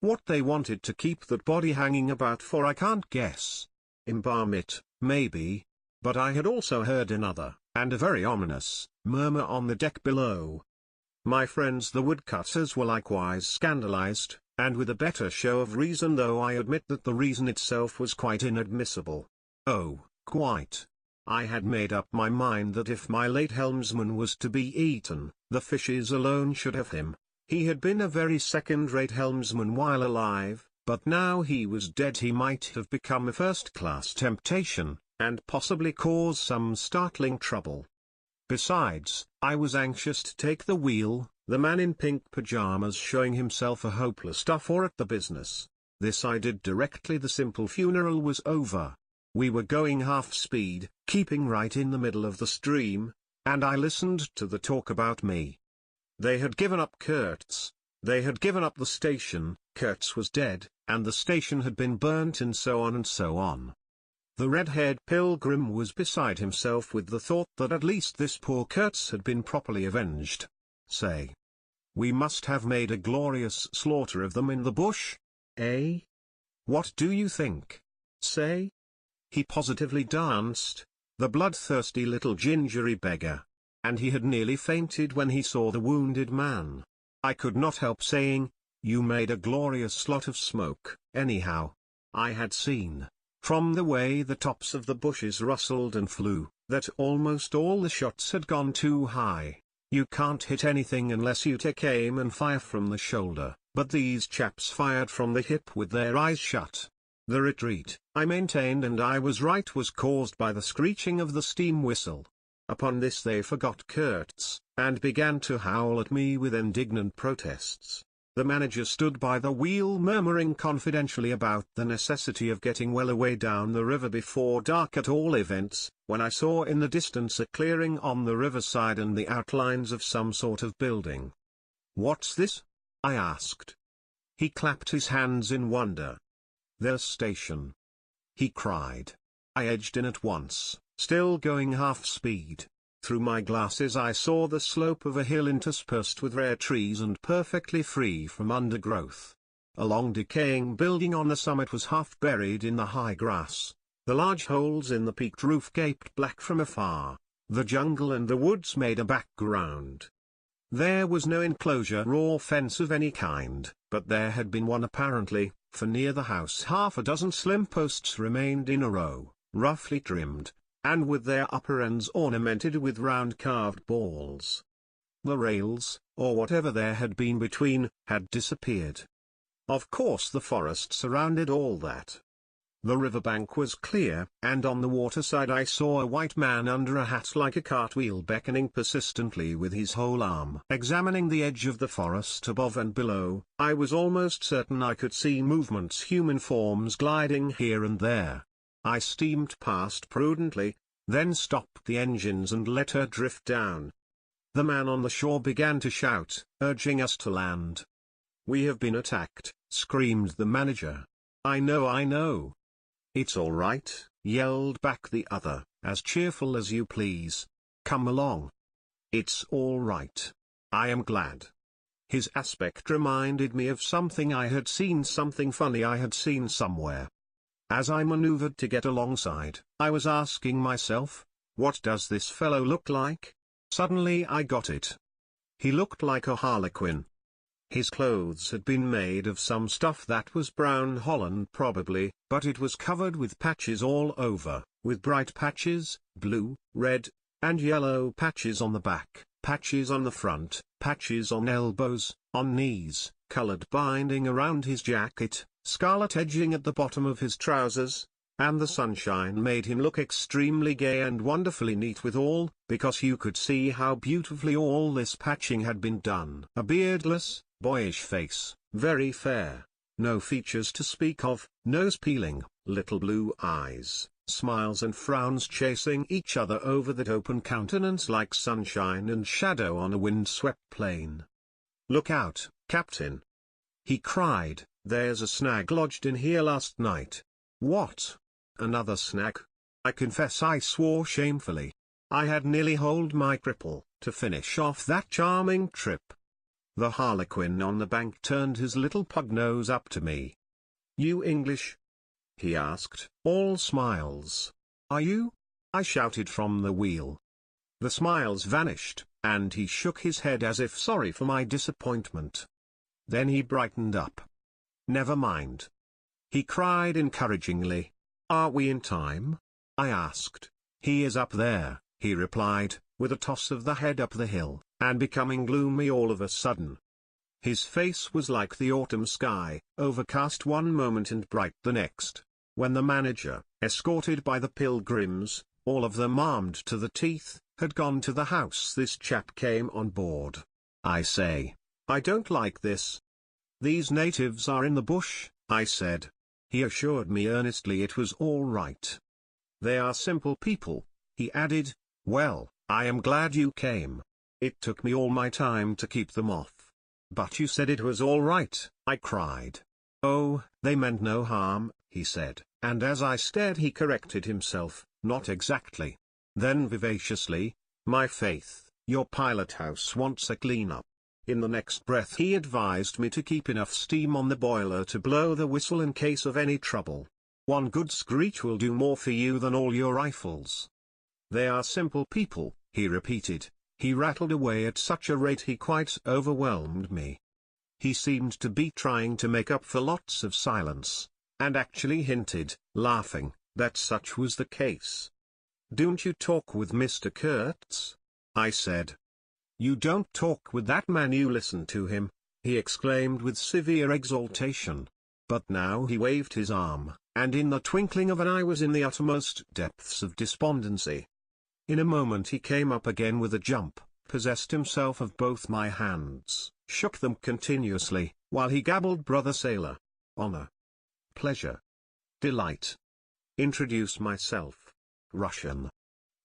What they wanted to keep that body hanging about for I can't guess. Embalm it, maybe. But I had also heard another, and a very ominous, murmur on the deck below. My friends the woodcutters were likewise scandalized, and with a better show of reason, though I admit that the reason itself was quite inadmissible. Oh, quite. I had made up my mind that if my late helmsman was to be eaten, the fishes alone should have him. He had been a very second-rate helmsman while alive, but now he was dead he might have become a first-class temptation, and possibly cause some startling trouble. Besides, I was anxious to take the wheel, the man in pink pajamas showing himself a hopeless duffer at the business. This I did directly the simple funeral was over. We were going half speed, keeping right in the middle of the stream, and I listened to the talk about me. They had given up Kurtz. They had given up the station, Kurtz was dead, and the station had been burnt and so on and so on. The red-haired pilgrim was beside himself with the thought that at least this poor Kurtz had been properly avenged. Say. We must have made a glorious slaughter of them in the bush? Eh? What do you think? Say? He positively danced, the bloodthirsty little gingery beggar. And he had nearly fainted when he saw the wounded man. I could not help saying, you made a glorious lot of smoke, anyhow. I had seen, from the way the tops of the bushes rustled and flew, that almost all the shots had gone too high. You can't hit anything unless you take aim and fire from the shoulder, but these chaps fired from the hip with their eyes shut. The retreat, I maintained, and I was right, was caused by the screeching of the steam whistle. Upon this they forgot Kurtz, and began to howl at me with indignant protests. The manager stood by the wheel murmuring confidentially about the necessity of getting well away down the river before dark at all events, when I saw in the distance a clearing on the riverside and the outlines of some sort of building. "What's this?" I asked. He clapped his hands in wonder. "The station," he cried. I edged in at once, still going half speed. Through my glasses I saw the slope of a hill interspersed with rare trees and perfectly free from undergrowth. A long decaying building on the summit was half buried in the high grass. The large holes in the peaked roof gaped black from afar. The jungle and the woods made a background. There was no enclosure or fence of any kind, but there had been one apparently, for near the house half a dozen slim posts remained in a row, roughly trimmed, and with their upper ends ornamented with round carved balls. The rails, or whatever there had been between, had disappeared. Of course the forest surrounded all that. The riverbank was clear, and on the waterside I saw a white man under a hat like a cartwheel beckoning persistently with his whole arm. Examining the edge of the forest above and below, I was almost certain I could see movements, human forms gliding here and there. I steamed past prudently, then stopped the engines and let her drift down. The man on the shore began to shout, urging us to land. "We have been attacked," screamed the manager. I know. "It's all right," yelled back the other, as cheerful as you please. "Come along. It's all right. I am glad." His aspect reminded me of something I had seen, something funny I had seen somewhere. As I maneuvered to get alongside, I was asking myself, what does this fellow look like? Suddenly I got it. He looked like a harlequin. His clothes had been made of some stuff that was brown holland probably, but it was covered with patches all over, with bright patches, blue, red, and yellow patches on the back, patches on the front, patches on elbows, on knees, colored binding around his jacket, scarlet edging at the bottom of his trousers, and the sunshine made him look extremely gay and wonderfully neat withal, because you could see how beautifully all this patching had been done. A beardless, boyish face, very fair, no features to speak of, nose peeling, little blue eyes, smiles and frowns chasing each other over that open countenance like sunshine and shadow on a wind-swept plain. "Look out, Captain!" he cried. "There's a snag lodged in here last night." "What? Another snag?" I confess I swore shamefully. I had nearly holed my cripple, to finish off that charming trip. The harlequin on the bank turned his little pug nose up to me. "You English?" he asked, all smiles. "Are you?" I shouted from the wheel. The smiles vanished, and he shook his head as if sorry for my disappointment. Then he brightened up. "Never mind," he cried encouragingly. "Are we in time?" I asked. "He is up there," he replied, with a toss of the head up the hill, and becoming gloomy all of a sudden. His face was like the autumn sky, overcast one moment and bright the next. When the manager, escorted by the pilgrims, all of them armed to the teeth, had gone to the house this chap came on board. I say, I don't like this. These natives are in the bush, I said. He assured me earnestly it was all right. They are simple people, he added. Well, I am glad you came. It took me all my time to keep them off. But you said it was all right, I cried. Oh, they meant no harm, he said, and as I stared he corrected himself, not exactly. Then vivaciously, my faith, your pilot house wants a clean-up. In the next breath he advised me to keep enough steam on the boiler to blow the whistle in case of any trouble. One good screech will do more for you than all your rifles. They are simple people, he repeated. He rattled away at such a rate he quite overwhelmed me. He seemed to be trying to make up for lots of silence, and actually hinted, laughing, that such was the case. Don't you talk with Mr. Kurtz? I said. You don't talk with that man, you listen to him, he exclaimed with severe exaltation. But now he waved his arm, and in the twinkling of an eye was in the uttermost depths of despondency. In a moment he came up again with a jump, possessed himself of both my hands, shook them continuously, while he gabbled brother sailor. Honor. Pleasure. Delight. Introduce myself. Russian.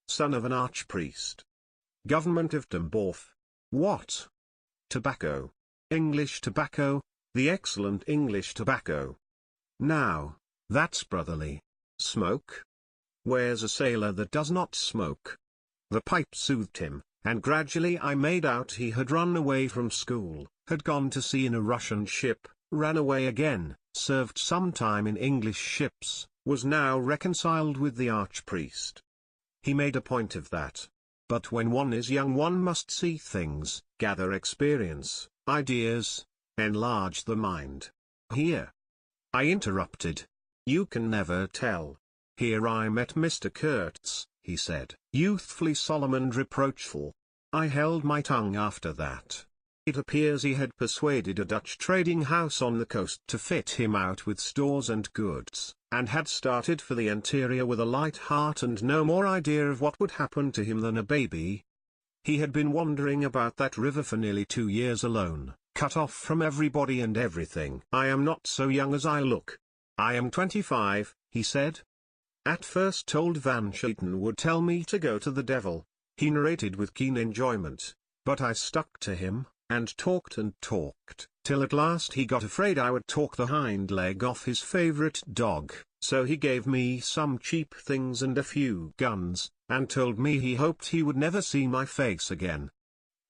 Son of an archpriest. Government of Tambov. What? Tobacco. English tobacco, the excellent English tobacco. Now, that's brotherly. Smoke? Where's a sailor that does not smoke? The pipe soothed him, and gradually I made out he had run away from school, had gone to sea in a Russian ship, ran away again, served some time in English ships, was now reconciled with the archpriest. He made a point of that. But when one is young one must see things, gather experience, ideas, enlarge the mind. Here. I interrupted. You can never tell. Here I met Mr. Kurtz, he said, youthfully solemn and reproachful. I held my tongue after that. It appears he had persuaded a Dutch trading house on the coast to fit him out with stores and goods, and had started for the interior with a light heart and no more idea of what would happen to him than a baby. He had been wandering about that river for nearly 2 years alone, cut off from everybody and everything. I am not so young as I look. I am 25, he said. At first old Van Schieten would tell me to go to the devil, he narrated with keen enjoyment, but I stuck to him, and talked, till at last he got afraid I would talk the hind leg off his favorite dog, so he gave me some cheap things and a few guns, and told me he hoped he would never see my face again.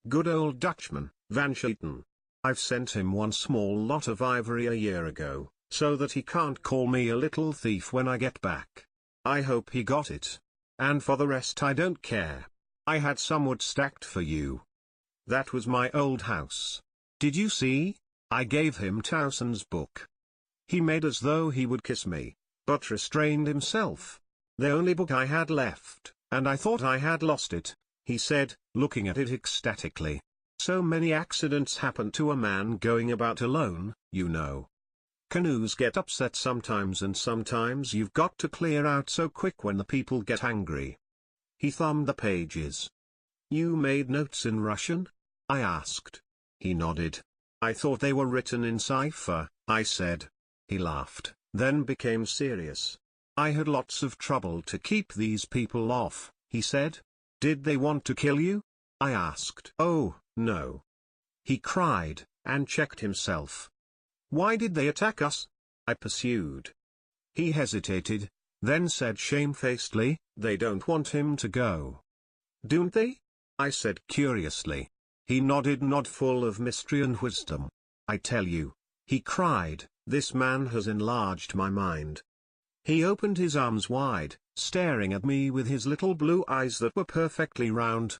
Good old Dutchman, Van Schieten. I've sent him one small lot of ivory a year ago, so that he can't call me a little thief when I get back. I hope he got it. And for the rest I don't care. I had some wood stacked for you. That was my old house. Did you see? I gave him Towson's book. He made as though he would kiss me, but restrained himself. The only book I had left, and I thought I had lost it, he said, looking at it ecstatically. So many accidents happen to a man going about alone, you know. Canoes get upset sometimes and sometimes you've got to clear out so quick when the people get angry. He thumbed the pages. You made notes in Russian? I asked. He nodded. I thought they were written in cipher, I said. He laughed, then became serious. I had lots of trouble to keep these people off, he said. Did they want to kill you? I asked. Oh, no. He cried, and checked himself. Why did they attack us? I pursued. He hesitated, then said shamefacedly, they don't want him to go. Don't they? I said curiously. He nodded, nod full of mystery and wisdom. I tell you, he cried, this man has enlarged my mind. He opened his arms wide, staring at me with his little blue eyes that were perfectly round,